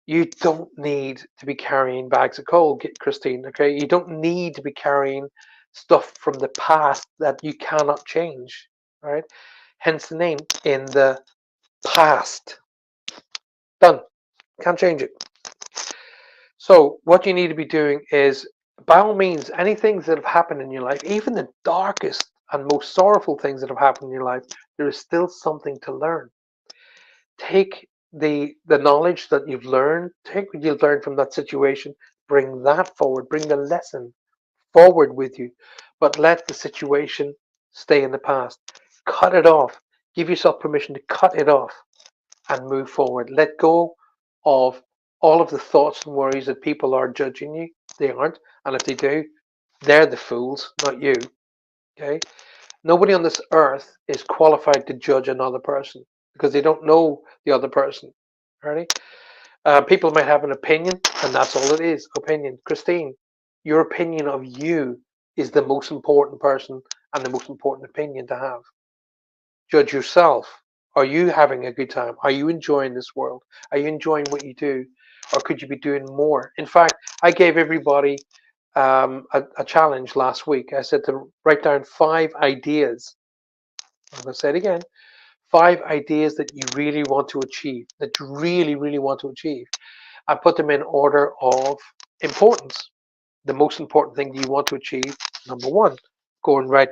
You don't need to be carrying bags of coal, Christine. Okay. You don't need to be carrying stuff from the past that you cannot change. Right. Hence the name, in the past. Done. Can't change it. So what you need to be doing is, by all means, any things that have happened in your life, even the darkest and most sorrowful things that have happened in your life, there is still something to learn. Take the knowledge that you've learned, take what you've learned from that situation, bring that forward, bring the lesson forward with you, but let the situation stay in the past. Cut it off. Give yourself permission to cut it off and move forward. Let go of all of the thoughts and worries that people are judging you. They aren't. And if they do, they're the fools, not you. Okay? Nobody on this earth is qualified to judge another person because they don't know the other person. Right? People might have an opinion, and that's all it is, opinion. Christine, your opinion of you is the most important person and the most important opinion to have. Judge yourself. Are you having a good time? Are you enjoying this world? Are you enjoying what you do? Or could you be doing more? In fact, I gave everybody a challenge last week. I said to write down 5 ideas. I'm going to say it again. 5 ideas that you really want to achieve, that you really, really want to achieve. I put them in order of importance. The most important thing you want to achieve, number one. Go and write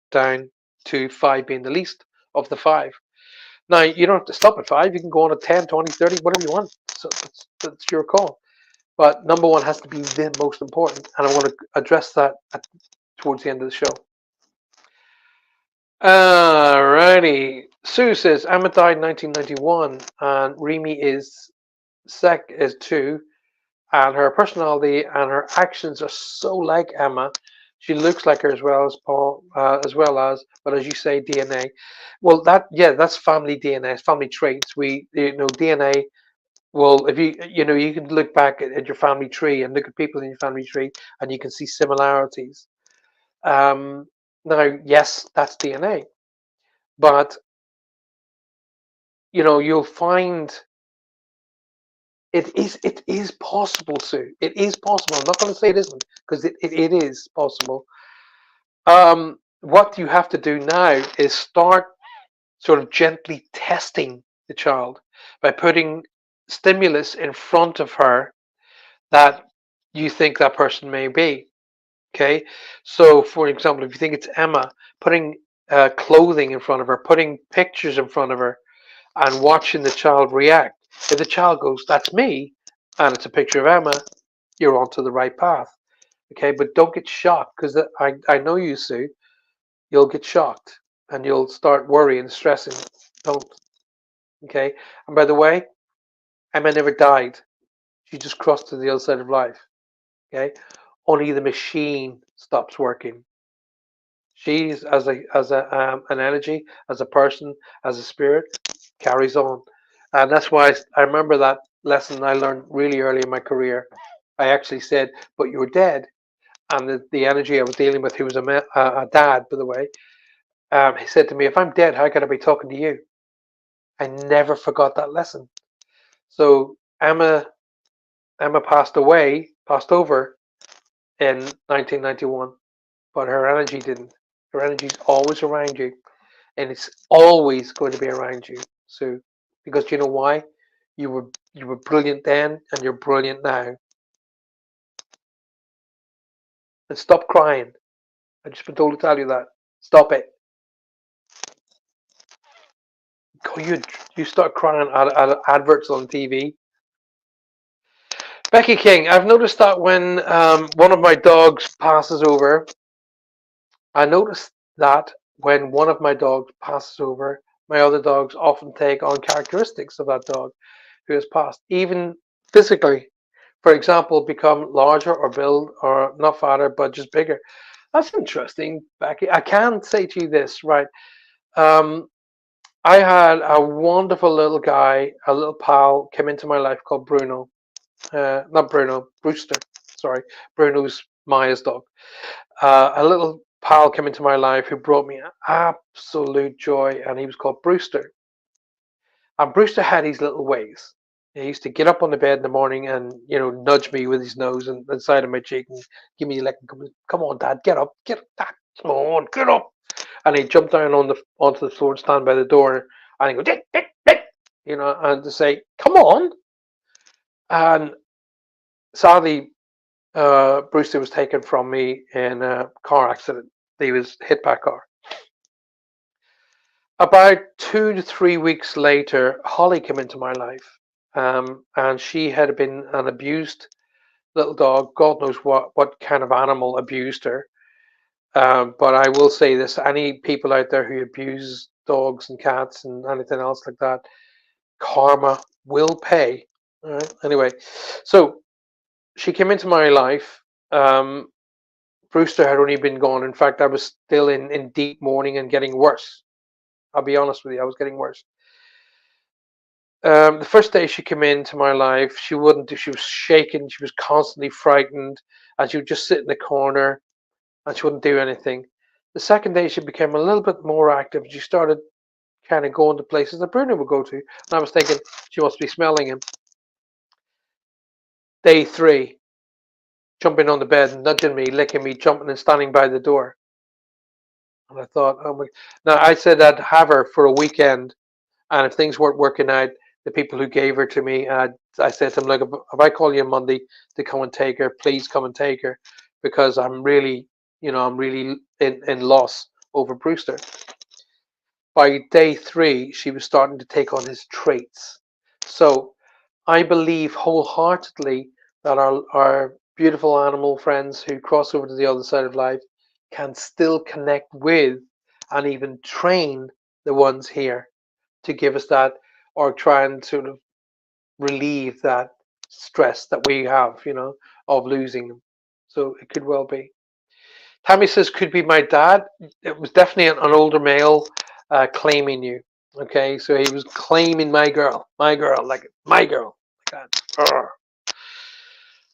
down to 5 being the least of the 5. Now, you don't have to stop at 5. You can go on at 10, 20, 30, whatever you want. So that's your call. But number one has to be the most important. And I want to address that towards the end of the show. Alrighty. Sue says Emma died in 1991, and Remy is 2, and her personality and her actions are so like Emma. She looks like her as well as Paul, but as you say, DNA. Well, that's family DNA, it's family traits. DNA. Well, if you can look back at your family tree and look at people in your family tree, and you can see similarities. Um, Now, yes, that's DNA, but you'll find it is possible, Sue. It is possible. I'm not going to say it isn't, because it is possible. What you have to do now is start sort of gently testing the child by putting stimulus in front of her that you think that person may be. Okay, so for example, if you think it's Emma, putting clothing in front of her, putting pictures in front of her, and watching the child react. If the child goes, "That's me," and it's a picture of Emma, you're onto the right path. Okay, but don't get shocked, because I know you, Sue. You'll get shocked and you'll start worrying, stressing. Don't. Okay. And by the way, Emma never died. She just crossed to the other side of life. Okay. Only the machine stops working. She's as an energy, as a person, as a spirit, carries on, and that's why I remember that lesson I learned really early in my career. I actually said, "But you're dead," and the energy I was dealing with, who was a dad, by the way, he said to me, "If I'm dead, how can I be talking to you?" I never forgot that lesson. So Emma passed over in 1991, but her energy didn't. Her energy's always around you, and it's always going to be around you. So, because you know why? You were brilliant then, and you're brilliant now. And stop crying. I just been told to tell you that. Stop it. Go, you start crying at adverts on TV. Becky King, I've noticed that when one of my dogs passes over, I noticed that when one of my dogs passes over, my other dogs often take on characteristics of that dog who has passed, even physically. For example, become larger or build, or not fatter, but just bigger. That's interesting, Becky. I can say to you this, right? Um, I had a wonderful little guy, a little pal, came into my life called Bruno. Not Bruno, Brewster. Sorry, Bruno's Maya's dog. A little pal came into my life who brought me absolute joy, and he was called Brewster. And Brewster had his little ways. He used to get up on the bed in the morning and nudge me with his nose and the side of my cheek and give me like, "Come on, Dad, get up, Dad, come on, get up." And he'd jump down onto the floor and stand by the door, and he'd go, "Dick, Dick, Dick," and to say, "Come on." And sadly, Brewster was taken from me in a car accident. He was hit by a car. About 2 to 3 weeks later, Holly came into my life, and she had been an abused little dog. God knows what kind of animal abused her. But I will say this: any people out there who abuse dogs and cats and anything else like that, karma will pay. All right. Anyway, so she came into my life. Um, Brewster had only been gone. In fact, I was still in deep mourning and getting worse. I'll be honest with you, I was getting worse. The first day she came into my life, she wouldn't. She was shaking. She was constantly frightened, and she would just sit in the corner, and she wouldn't do anything. The second day, she became a little bit more active. She started kind of going to places that Bruno would go to, and I was thinking she must be smelling him. Day three, jumping on the bed, nudging me, licking me, jumping and standing by the door. And I thought, oh my! Now I said I'd have her for a weekend, and if things weren't working out, the people who gave her to me, I said to them, "Look, if I call you on Monday to come and take her, please come and take her, because I'm really in loss over Brewster." By day three, she was starting to take on his traits. So I believe wholeheartedly that our beautiful animal friends who cross over to the other side of life can still connect with and even train the ones here. to give us that, or try and sort of relieve that stress that we have, of losing them. So it could well be. Tammy says, could be my dad. It was definitely an older male claiming you. Okay, so he was claiming my girl, like my girl, like that. Arr.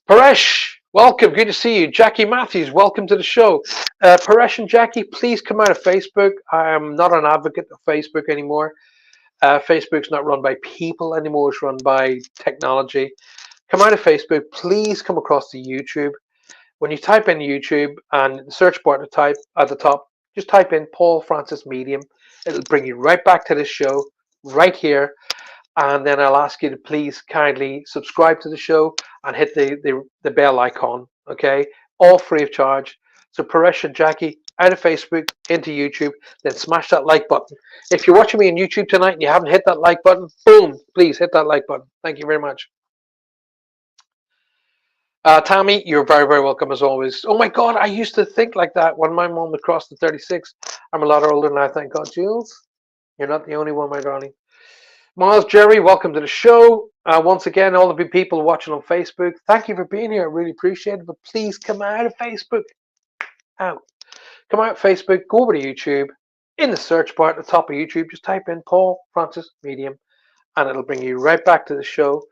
Paresh, welcome. Good to see you. Jackie Matthews, welcome to the show. Paresh and Jackie, please come out of Facebook. I am not an advocate of Facebook anymore. Facebook's not run by people anymore. It's run by technology. Come out of Facebook. Please come across to YouTube. When you type in YouTube and the search bar at the top, just type in Paul Francis Medium. It'll bring you right back to this show, right here. And then I'll ask you to please kindly subscribe to the show and hit the bell icon. Okay, all free of charge. So Paresh and Jackie, out of Facebook into YouTube, then smash that like button. If you're watching me on YouTube tonight and you haven't hit that like button, boom, please hit that like button. Thank you very much. Tammy, you're very, very welcome as always. Oh my God, I used to think like that when my mom would cross the 36. I'm a lot older now, thank God. Jules, you're not the only one, my darling. Miles Jerry, welcome to the show. Once again, all of you people watching on Facebook, thank you for being here. I really appreciate it. But please come out of Facebook. Out. Come out of Facebook, go over to YouTube. In the search bar at the top of YouTube, just type in Paul Francis Medium, and it'll bring you right back to the show.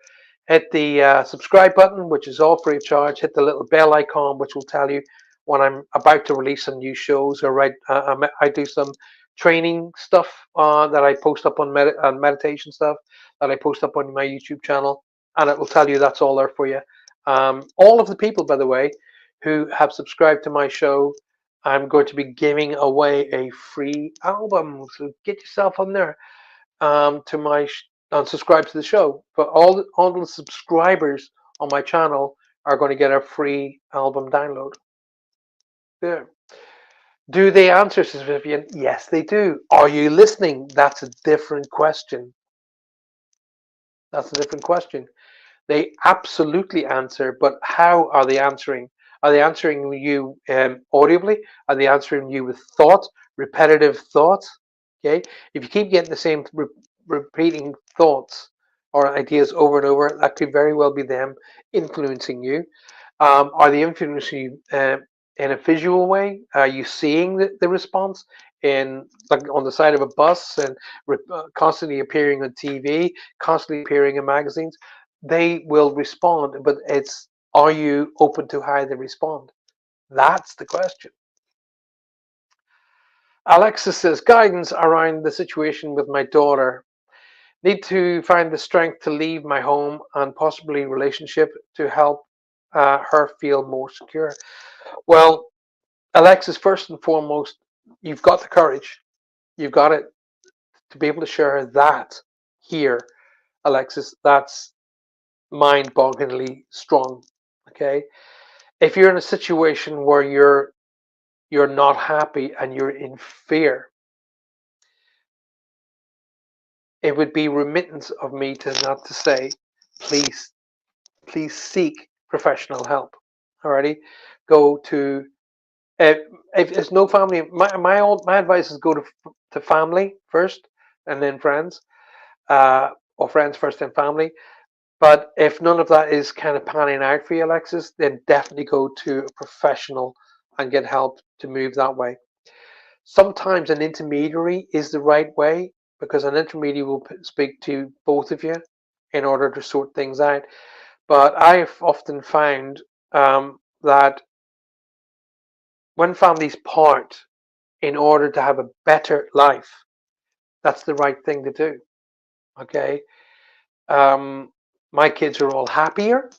Hit the subscribe button, which is all free of charge. Hit the little bell icon, which will tell you when I'm about to release some new shows. Or I do some training stuff that I post up on meditation stuff that I post up on my YouTube channel, and it will tell you that's all there for you. All of the people, by the way, who have subscribed to my show, I'm going to be giving away a free album. So get yourself on there to my and subscribe to the show. But all the subscribers on my channel are going to get a free album download. There. Do they answer, says Vivian? Yes, they do. Are you listening? That's a different question. That's a different question. They absolutely answer, but how are they answering? Are they answering you audibly? Are they answering you with thought, repetitive thoughts? Okay. If you keep getting the same repeating thoughts or ideas over and over, that could very well be them influencing you. Are they influencing you in a visual way? Are you seeing the response in, like, on the side of a bus and constantly appearing on TV, constantly appearing in magazines? They will respond, but it's, are you open to how they respond? That's the question. Alexis says, guidance around the situation with my daughter. Need to find the strength to leave my home and possibly relationship to help her feel more secure. Well, Alexis, first and foremost, you've got the courage. You've got it to be able to share that here, Alexis. That's mind-bogglingly strong. Okay, if you're in a situation where you're not happy and you're in fear, it would be remittance of me to not to say, please seek professional help. Alrighty, go to if there's no family. My advice is go to family first and then friends, or friends first and family. But if none of that is kind of panning out for you, Alexis, then definitely go to a professional and get help to move that way. Sometimes an intermediary is the right way, because an intermediary will speak to both of you in order to sort things out. But I've often found that when families part in order to have a better life, that's the right thing to do. Okay. My kids are all happier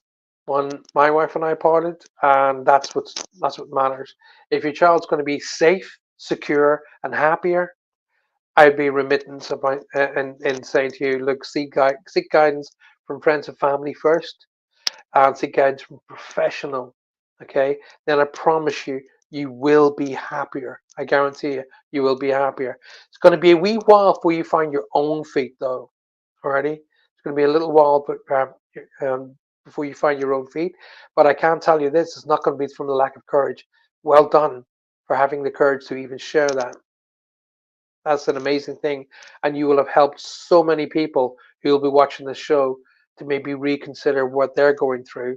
when my wife and I parted, and that's what matters. If your child's going to be safe, secure, and happier, I'd be remittance of my and saying to you, look, seek guidance from friends and family first, and seek guidance from professional. Okay, then I promise you, you will be happier. I guarantee you, you will be happier. It's going to be a wee while before you find your own feet, though. Alrighty, it's going to be a little while, but before you find your own feet. But I can tell you this: it's not going to be from the lack of courage. Well done for having the courage to even share that. That's an amazing thing, and you will have helped so many people who will be watching this show to maybe reconsider what they're going through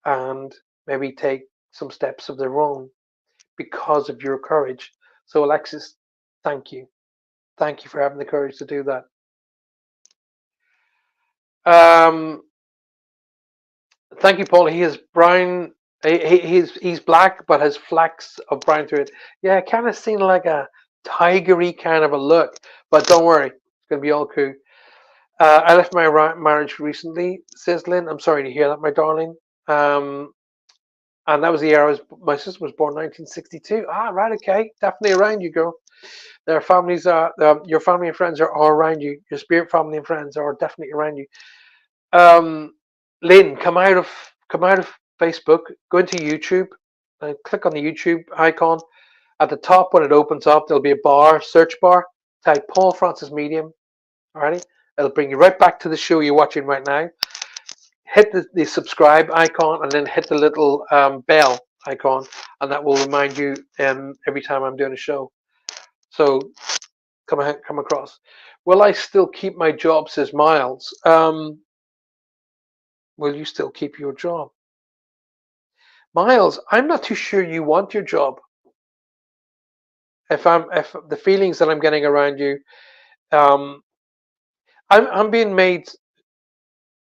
and maybe take some steps of their own because of your courage. So, Alexis, thank you. Thank you for having the courage to do that. Um, Thank you, Paul. He is brown. He's black, but has flecks of brown through it. Yeah, kind of seen like a tigery kind of a look. But don't worry, it's gonna be all cool. I left my marriage recently, says Lynn. I'm sorry to hear that, my darling. Um, and that was the year my sister was born, 1962. Ah, right, okay, definitely around you, girl. Their families are, your family and friends are all around you. Your spirit family and friends are definitely around you. Um, Lynn, come out of Facebook, go into YouTube, and click on the YouTube icon. At the top, when it opens up, there'll be a bar, search bar. Type Paul Francis Medium. Alrighty, it'll bring you right back to the show you're watching right now. Hit the subscribe icon, and then hit the little bell icon, and that will remind you every time I'm doing a show. So come across. Will I still keep my job? Says Miles. Will you still keep your job? Miles, I'm not too sure you want your job. If the feelings that I'm getting around you, um, I'm being made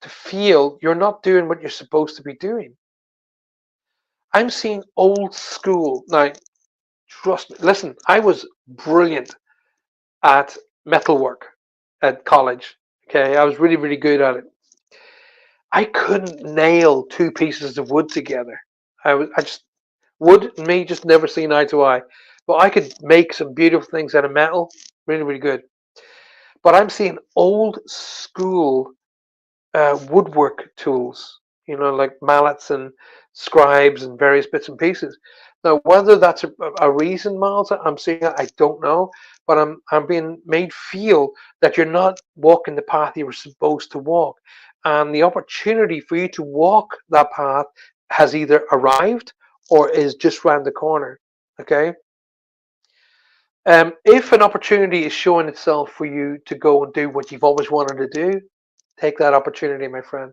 to feel you're not doing what you're supposed to be doing. I'm seeing old school now. Trust me. Listen, I was brilliant at metalwork at college. Okay, I was really really good at it. I couldn't nail two pieces of wood together. I just wood and me just never seen eye to eye. But I could make some beautiful things out of metal, really, really good. But I'm seeing old school woodwork tools, like mallets and scribes and various bits and pieces. Now, whether that's a reason, Miles, I'm seeing it, I don't know. But I'm being made feel that you're not walking the path you were supposed to walk, and the opportunity for you to walk that path has either arrived or is just round the corner. Okay. If an opportunity is showing itself for you to go and do what you've always wanted to do, take that opportunity, my friend.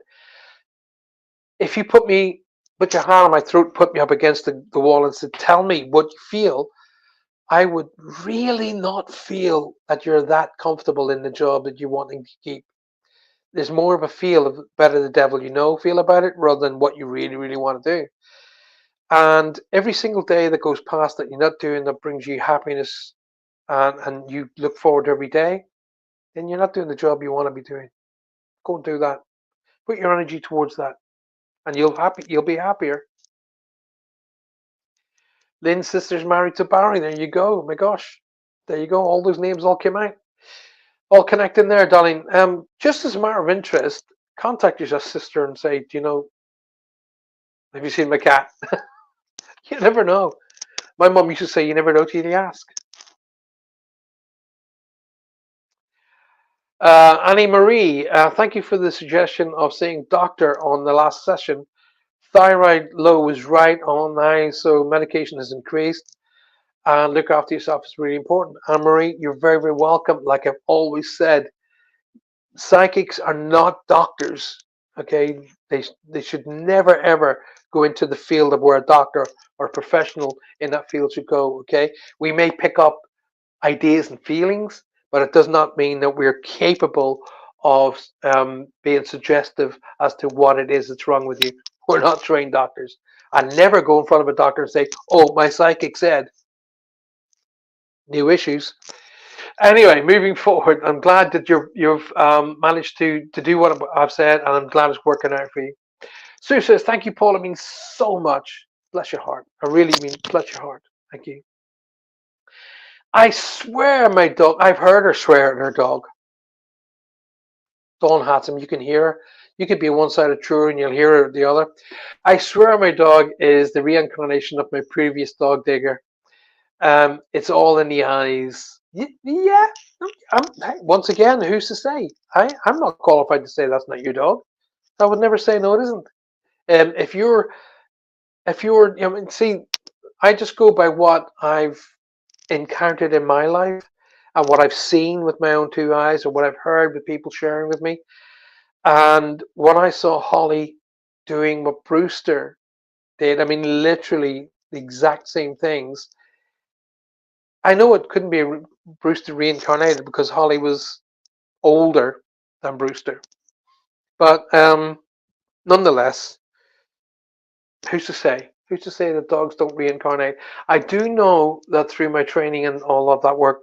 If you put your hand on my throat, put me up against the wall and said, tell me what you feel, I would really not feel that you're that comfortable in the job that you're wanting to keep. There's more of a feel of better the devil you know feel about it rather than what you really, really want to do. And every single day that goes past that you're not doing that brings you happiness and you look forward to every day, then you're not doing the job you want to be doing. Go and do that. Put your energy towards that, and you'll be happier. Lynn's sister's married to Barry. There you go. Oh my gosh, there you go. All those names all came out, all connecting there, darling. Just as a matter of interest, contact your sister and say, do you know, have you seen my cat? You never know. My mum used to say, you never know till you ask. Annie Marie, thank you for the suggestion of seeing doctor on the last session. Thyroid low is right on now, so medication has increased. And look after yourself is really important. Anne Marie, you're very, very welcome. Like I've always said, psychics are not doctors. Okay, they should never ever go into the field of where a doctor or a professional in that field should go. Okay, we may pick up ideas and feelings, but it does not mean that we're capable of being suggestive as to what it is that's wrong with you. We're not trained doctors. I never go in front of a doctor and say, "Oh, my psychic said." New issues. Anyway, moving forward, I'm glad that you've managed to do what I've said, and I'm glad it's working out for you. Sue says, "Thank you, Paul. It means so much. Bless your heart. I really mean bless your heart. Thank you." I swear, my dog. I've heard her swear at her dog. Dawn Hatsam, you can hear her. You could be one side of true and you'll hear her the other. I swear my dog is the reincarnation of my previous dog digger. It's all in the eyes. Yeah. Once again, who's to say? I'm not qualified to say that's not your dog. I would never say no, it isn't. If you're, see, I just go by what I've encountered in my life, and what I've seen with my own two eyes, or what I've heard with people sharing with me. And when I saw Holly doing what Brewster did, I mean, literally the exact same things. I know it couldn't be Brewster reincarnated because Holly was older than Brewster, but nonetheless, who's to say? Who's to say that dogs don't reincarnate? I do know that through my training and all of that work,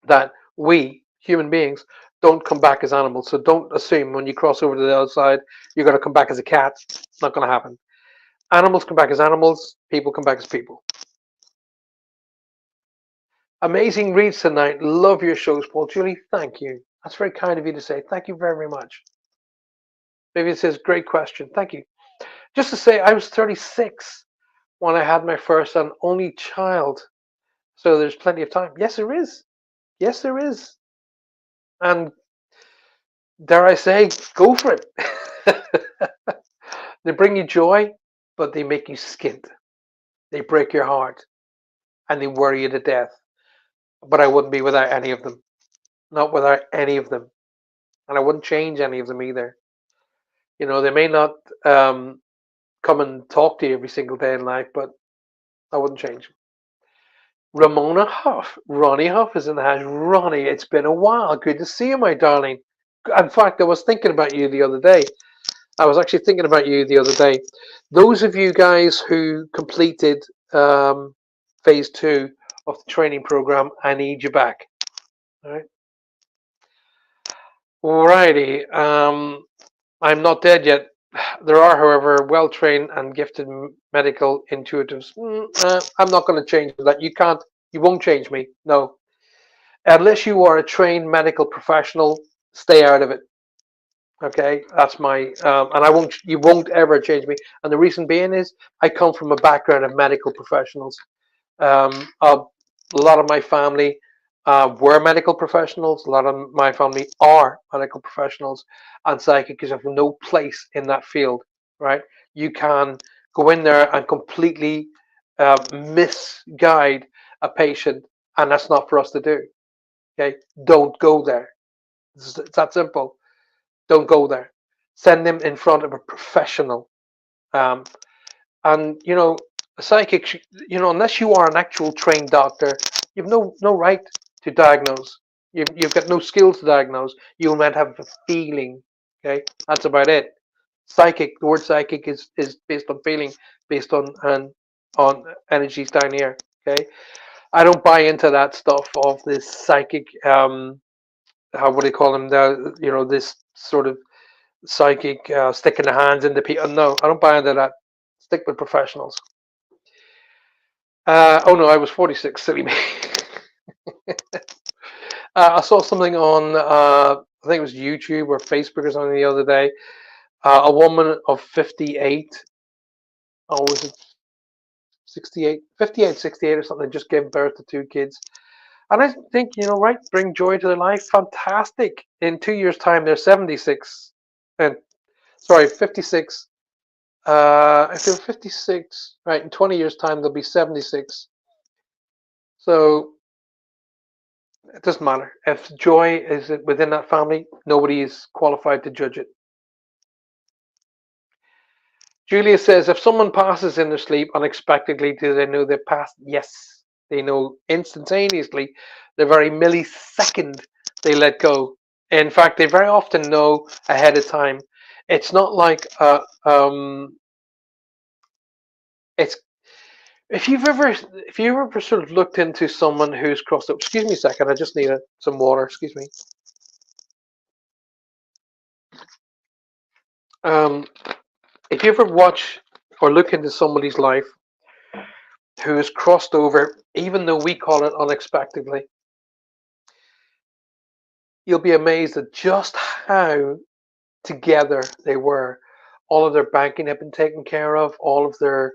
that we human beings don't come back as animals. So don't assume when you cross over to the other side you're going to come back as a cat. It's not going to happen. Animals come back as animals. People come back as people. Amazing reads tonight. Love your shows, Paul. Julie, thank you. That's very kind of you to say. Thank you very, very much. Maybe it says, great question. Thank you. Just to say, I was 36 when I had my first and only child. So there's plenty of time. Yes, there is. Yes, there is. And dare I say, go for it. They bring you joy, but they make you skint. They break your heart and they worry you to death. But I wouldn't be without any of them. Not without any of them. And I wouldn't change any of them either. You know, they may not come and talk to you every single day in life, but I wouldn't change. Ramona Huff. Ronnie Huff is in the house. Ronnie, it's been a while. Good to see you, my darling. In fact, I was thinking about you the other day. I was actually thinking about you the other day. Those of you guys who completed phase 2 of the training program, I need you back. All right. Alrighty. I'm not dead yet. There are, however, well-trained and gifted medical intuitives. I'm not going to change that. You can't. You won't change me. No. Unless you are a trained medical professional, stay out of it. Okay, that's my and I won't. You won't ever change me. And the reason being is I come from a background of medical professionals. A lot of my family were medical professionals. A lot of my family are medical professionals, and psychics have no place in that field. Right? You can go in there and completely misguide a patient, and that's not for us to do. Okay, don't go there. It's that simple. Don't go there. Send them in front of a professional. Um, and you know, a psychic. You know, unless you are an actual trained doctor, you've no right to diagnose. You've got no skills to diagnose. You might have a feeling. Okay, that's about it. Psychic. The word psychic is based on feeling, based on energies down here. Okay, I don't buy into that stuff of this psychic. How would they call them? You know, this sort of psychic sticking the hands into people. No, I don't buy into that. Stick with professionals. Oh no, I was 46. Silly me. I saw something on I think it was YouTube or Facebook or something the other day. A woman of 58. Oh, was it 68? 58, 68 or something. Just gave birth to 2 kids. And I think, you know, right, bring joy to their life. Fantastic. In 2 years' time, they're 76. And sorry, 56. If they're 56, right, in 20 years' time, they'll be 76. So it doesn't matter. If joy is within that family, nobody is qualified to judge it. Julia says, if someone passes in their sleep unexpectedly, do they know they passed? Yes, they know instantaneously. The very millisecond they let go. In fact, they very often know ahead of time. It's not like it's if you ever sort of looked into someone who's crossed up. Excuse me a second. I just need some water. Excuse me. If you ever watch or look into somebody's life who has crossed over, even though we call it unexpectedly, you'll be amazed at just how together they were. All of their banking had been taken care of. All of their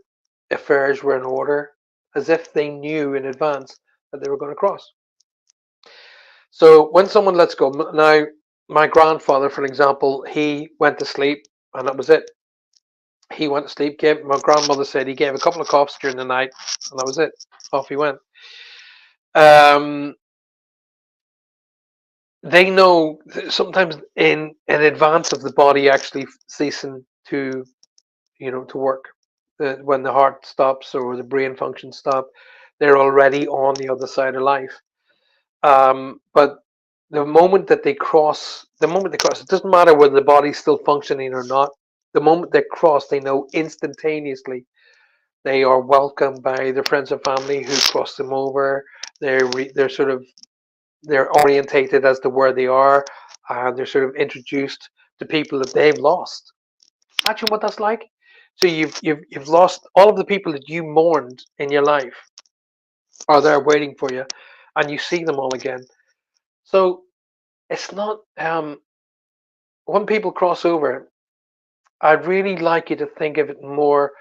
affairs were in order, as if they knew in advance that they were going to cross. So when someone lets go, now my grandfather, for example, he went to sleep and that was it. He went to sleep. My grandmother said he gave a couple of coughs during the night, and that was it. Off he went. Um, they know sometimes in advance of the body actually ceasing to, to work. When the heart stops or the brain functions stop, they're already on the other side of life. But the moment they cross, it doesn't matter whether the body's still functioning or not. The moment they cross, they know instantaneously they are welcomed by their friends and family who cross them over. They're sort of they're orientated as to where they are. They're sort of introduced to people that they've lost. Imagine what that's like. So you've lost all of the people that you mourned in your life are there waiting for you, and you see them all again. So it's not when people cross over. I'd really like you to think of it more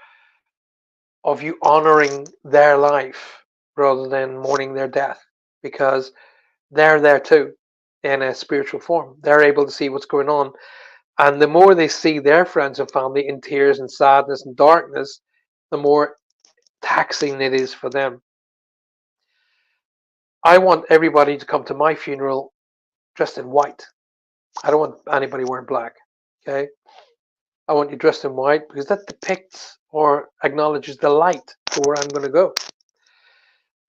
of you honoring their life rather than mourning their death, because they're there too in a spiritual form. They're able to see what's going on. And the more they see their friends and family in tears and sadness and darkness, the more taxing it is for them. I want everybody to come to my funeral dressed in white. I don't want anybody wearing black. Okay? I want you dressed in white because that depicts or acknowledges the light to where I'm going to go.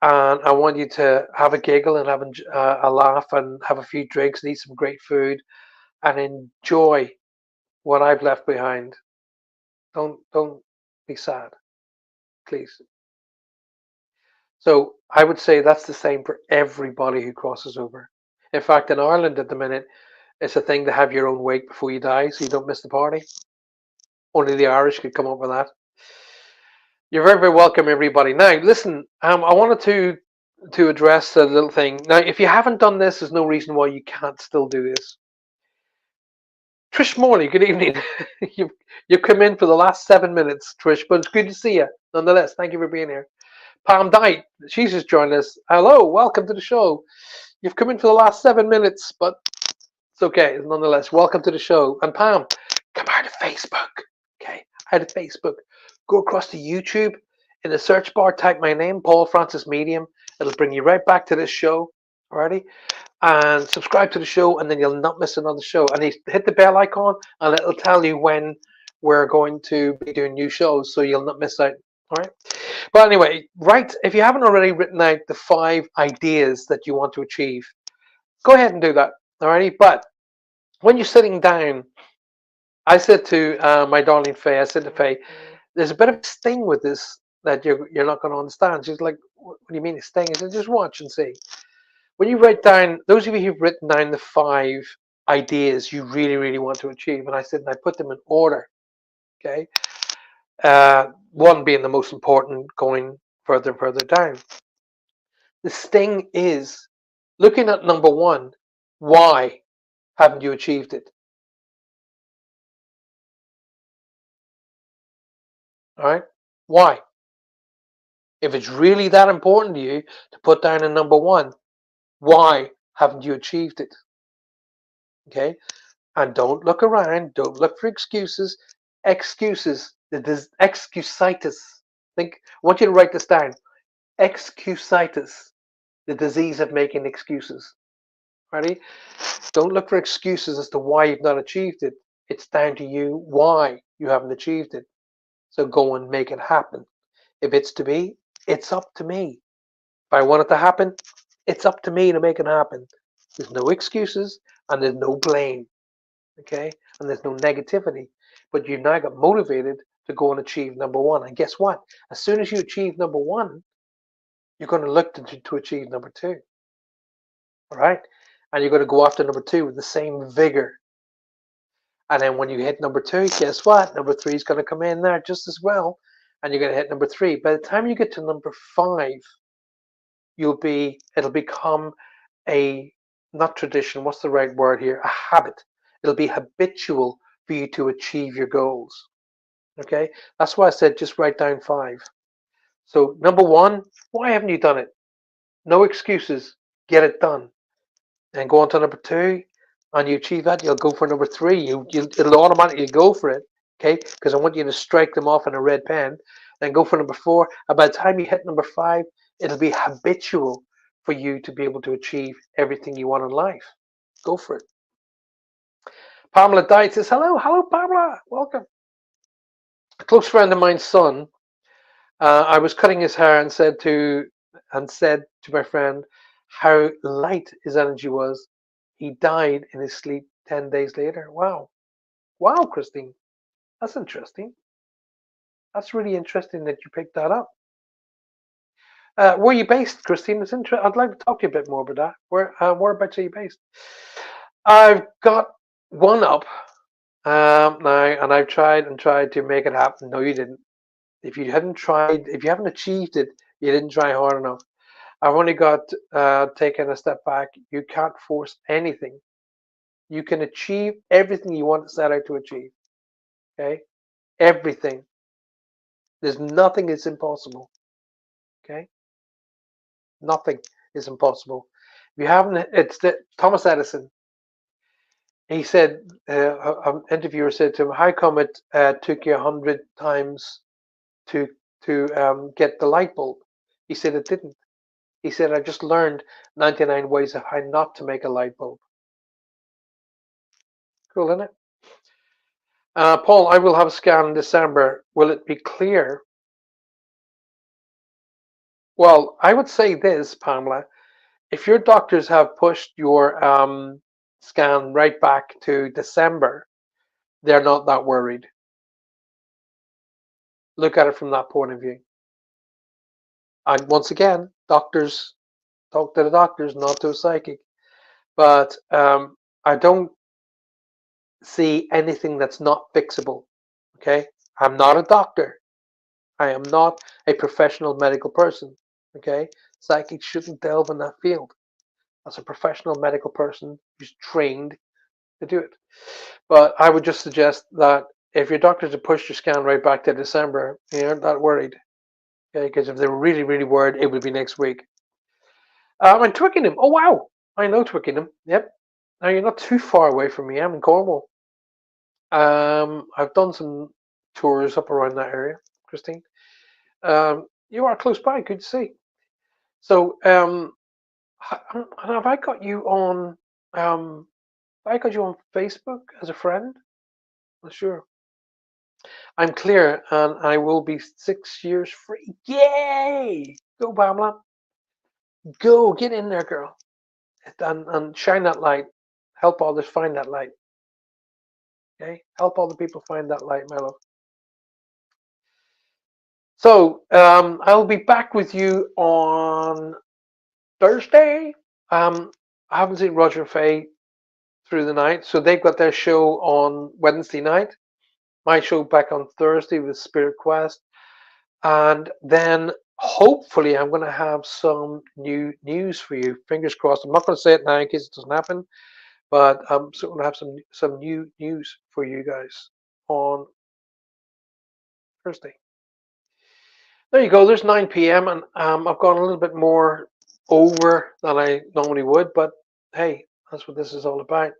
And I want you to have a giggle and have a laugh and have a few drinks and eat some great food and enjoy what I've left behind. Don't be sad, please. So I would say that's the same for everybody who crosses over. In fact, in Ireland at the minute, it's a thing to have your own wake before you die, so you don't miss the party. Only the Irish could come up with that. You're very, very welcome, everybody. Now, listen, I wanted to address a little thing. Now, if you haven't done this, there's no reason why you can't still do this. Trish Morley, good evening. you've come in for the last 7 minutes, Trish, but it's good to see you. Nonetheless, thank you for being here. Pam Dyke, she's just joined us. Hello, welcome to the show. You've come in for the last 7 minutes, but it's okay. Nonetheless, welcome to the show. And Pam, come out of Facebook. Okay, out of Facebook. Go across to YouTube. In the search bar, type my name, Paul Francis Medium. It'll bring you right back to this show. Alrighty? And subscribe to the show, and then you'll not miss another show. And you hit the bell icon, and it'll tell you when we're going to be doing new shows, so you'll not miss out. All right. But anyway, right. If you haven't already written out the 5 ideas that you want to achieve, go ahead and do that. Alrighty. But when you're sitting down, I said to my darling Faye, I said to Faye, there's a bit of a sting with this that you're not going to understand. She's like, what do you mean a sting? I said, just watch and see. When you write down, those of you who've written down the 5 ideas you really, really want to achieve, and I said, and I put them in order. Okay. One being the most important, going further and further down. The sting is looking at number 1. Why haven't you achieved it? All right. Why? If it's really that important to you to put down a number 1, why haven't you achieved it? Okay. And don't look around. Don't look for excuses. Excuses. There's excusitis. I want you to write this down. Excusitis. The disease of making excuses. Ready? Don't look for excuses as to why you've not achieved it. It's down to you why you haven't achieved it. So go and make it happen. If it's to be, it's up to me. If I want it to happen, it's up to me to make it happen. There's no excuses and there's no blame. Okay? And there's no negativity. But you've now got motivated to go and achieve number 1. And guess what? As soon as you achieve number 1, you're going to look to achieve number 2. All right? And you're going to go after number 2 with the same vigor. And then when you hit number 2, guess what? Number 3 is going to come in there just as well. And you're going to hit number 3. By the time you get to number 5, it'll become a, not tradition, what's the right word here? A habit. It'll be habitual for you to achieve your goals. Okay? That's why I said just write down 5. So number 1, why haven't you done it? No excuses. Get it done. Then go on to number 2, and you achieve that, you'll go for number 3. It'll automatically go for it, okay? Because I want you to strike them off in a red pen. Then go for number 4. And by the time you hit number 5, it'll be habitual for you to be able to achieve everything you want in life. Go for it. Pamela Diet says, hello, hello, Pamela, welcome. A close friend of mine's son, I was cutting his hair and said to my friend how light his energy was. He died in his sleep 10 days later. Wow. Wow, Christine. That's interesting. That's really interesting that you picked that up. Where are you based, Christine? I'd like to talk to you a bit more about that. Whereabouts are you based? I've got one up now, and I've tried and tried to make it happen. No, you didn't. If you haven't achieved it, you didn't try hard enough. I've only got taken a step back. You can't force anything. You can achieve everything you want to set out to achieve. Okay, everything. There's nothing is impossible. Okay, nothing is impossible. If you haven't, it's Thomas Edison. He said, an interviewer said to him, "How come it took you 100 times to get the light bulb?" He said, "It didn't." He said, "I just learned 99 ways of how not to make a light bulb." Cool, isn't it? Paul, I will have a scan in December. Will it be clear? Well, I would say this, Pamela. If your doctors have pushed your scan right back to December, they're not that worried. Look at it from that point of view. And once again, doctors talk to the doctors, not to a psychic. But I don't see anything that's not fixable. Okay, I'm not a doctor. I am not a professional medical person. Okay, psychics shouldn't delve in that field. As a professional medical person who's trained to do it. But I would just suggest that if your doctors have pushed your scan right back to December, you aren't that worried. Okay, because if they were really, really worried, it would be next week. And Twickenham. Oh wow, I know Twickenham. Yep. Now you're not too far away from me. I'm in Cornwall. I've done some tours up around that area, Christine. You are close by. Good to see. So, have I got you on? Have I got you on Facebook as a friend? Not sure. I'm clear, and I will be 6 years free. Yay! Go, Pamela. Go, get in there, girl, and shine that light. Help others find that light. Okay, help all the people find that light, my love. So I'll be back with you on Thursday. I haven't seen Roger and Faye through the night, so they've got their show on Wednesday night. My show back on Thursday with Spirit Quest, and then hopefully I'm going to have some new news for you. Fingers crossed. I'm not going to say it now in case it doesn't happen, but I'm still going to have some new news for you guys on Thursday. There you go. There's 9 p.m. and I've gone a little bit more over than I normally would, but hey, that's what this is all about.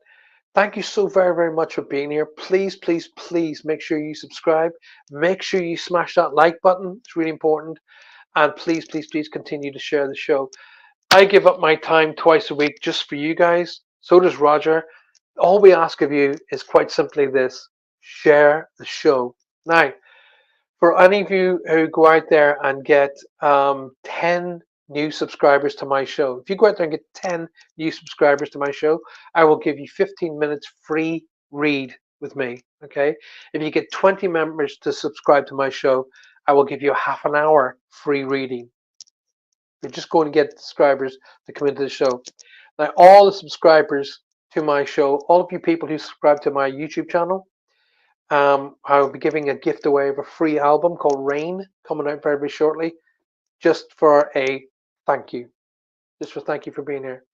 Thank you so very, very much for being here. Please, please, please make sure you subscribe. Make sure you smash that like button. It's really important. And please, please, please continue to share the show. I give up my time twice a week just for you guys. So does Roger. All we ask of you is quite simply this: share the show. Now, for any of you who go out there and get 10 new subscribers to my show, if you go out there and get 10 new subscribers to my show, I will give you 15 minutes free read with me. Okay. If you get 20 members to subscribe to my show, I will give you half an hour free reading. You're just going to get subscribers to come into the show. Now, all the subscribers to my show, all of you people who subscribe to my YouTube channel, I will be giving a gift away of a free album called Rain, coming out very, very shortly, just for a thank you. Just for thank you for being here.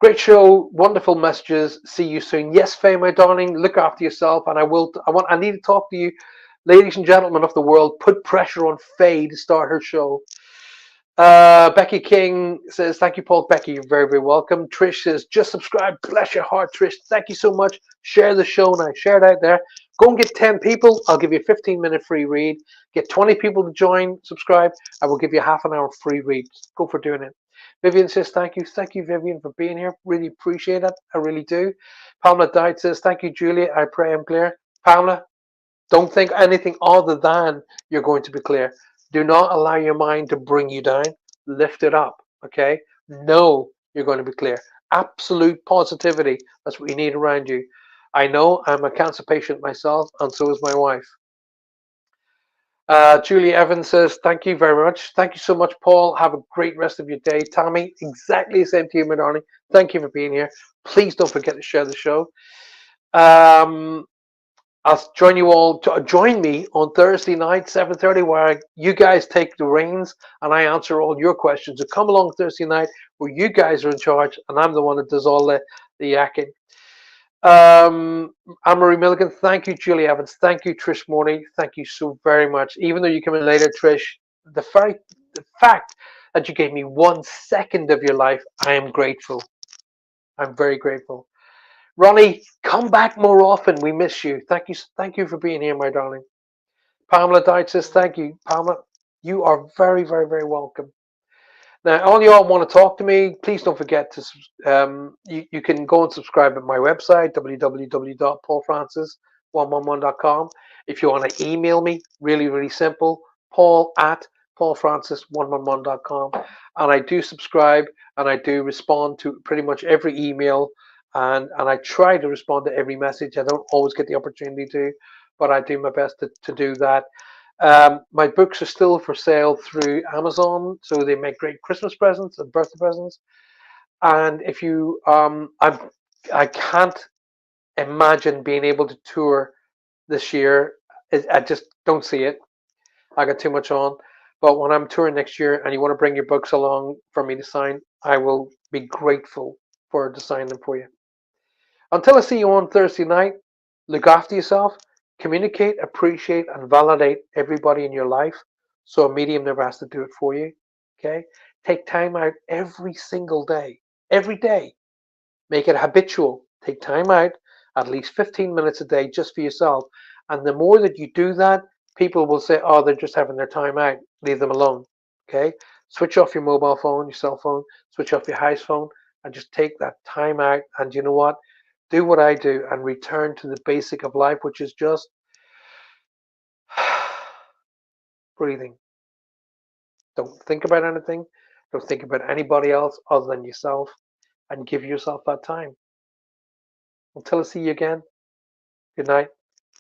Great show, wonderful messages. See you soon. Yes, Faye, my darling, look after yourself. And I need to talk to you, ladies and gentlemen of the world. Put pressure on Faye to start her show. Becky King says, thank you, Paul. Becky, you're very, very welcome. Trish says, just subscribe. Bless your heart, Trish. Thank you so much. Share the show now. Share it out there. Go and get 10 people. I'll give you a 15-minute free read. Get 20 people to join, subscribe. I will give you half an hour free read. Go for doing it. Vivian says thank you. Thank you, Vivian, for being here. Really appreciate it. I really do. Pamela Diet says thank you, Julia. I pray I'm clear. Pamela, don't think anything other than you're going to be clear. Do not allow your mind to bring you down. Lift it up. Okay? Know you're going to be clear. Absolute positivity. That's what you need around you. I know I'm a cancer patient myself, and so is my wife. Julie Evans says, thank you very much. Thank you so much, Paul. Have a great rest of your day. Tammy, exactly the same to you, my darling. Thank you for being here. Please don't forget to share the show. I'll join you all. Join me on Thursday night, 7:30, where you guys take the reins and I answer all your questions. So come along Thursday night where you guys are in charge and I'm the one that does all the yakking. Anne-Marie Milligan, thank you, Julie Evans, thank you, Trish Morney, thank you so very much. Even though you come in later, Trish, the fact that you gave me 1 second of your life, I am grateful. I'm very grateful. Ronnie, come back more often. We miss you. Thank you for being here, my darling. Pamela Diet says thank you. Pamela, you are very, very, very welcome. Now, all you all want to talk to me, please don't forget to you can go and subscribe at my website, www.paulfrancis111.com. If you want to email me, really, really simple, paul@paulfrancis111.com. And I do subscribe and I do respond to pretty much every email and I try to respond to every message. I don't always get the opportunity to, but I do my best to do that. My books are still for sale through Amazon, so they make great Christmas presents and birthday presents. And if you, I can't imagine being able to tour this year. I just don't see it. I got too much on. But when I'm touring next year and you want to bring your books along for me to sign, I will be grateful to sign them for you. Until I see you on Thursday night, look after yourself. Communicate, appreciate, and validate everybody in your life so a medium never has to do it for you. Okay? Take time out every single day. Every day. Make it habitual. Take time out at least 15 minutes a day just for yourself. And the more that you do that, people will say, oh, they're just having their time out. Leave them alone. Okay? Switch off your mobile phone, your cell phone, switch off your house phone, and just take that time out. And you know what? Do what I do and return to the basic of life, which is just breathing. Don't think about anything. Don't think about anybody else other than yourself and give yourself that time. Until I see you again, good night.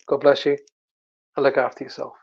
God bless you and look after yourself.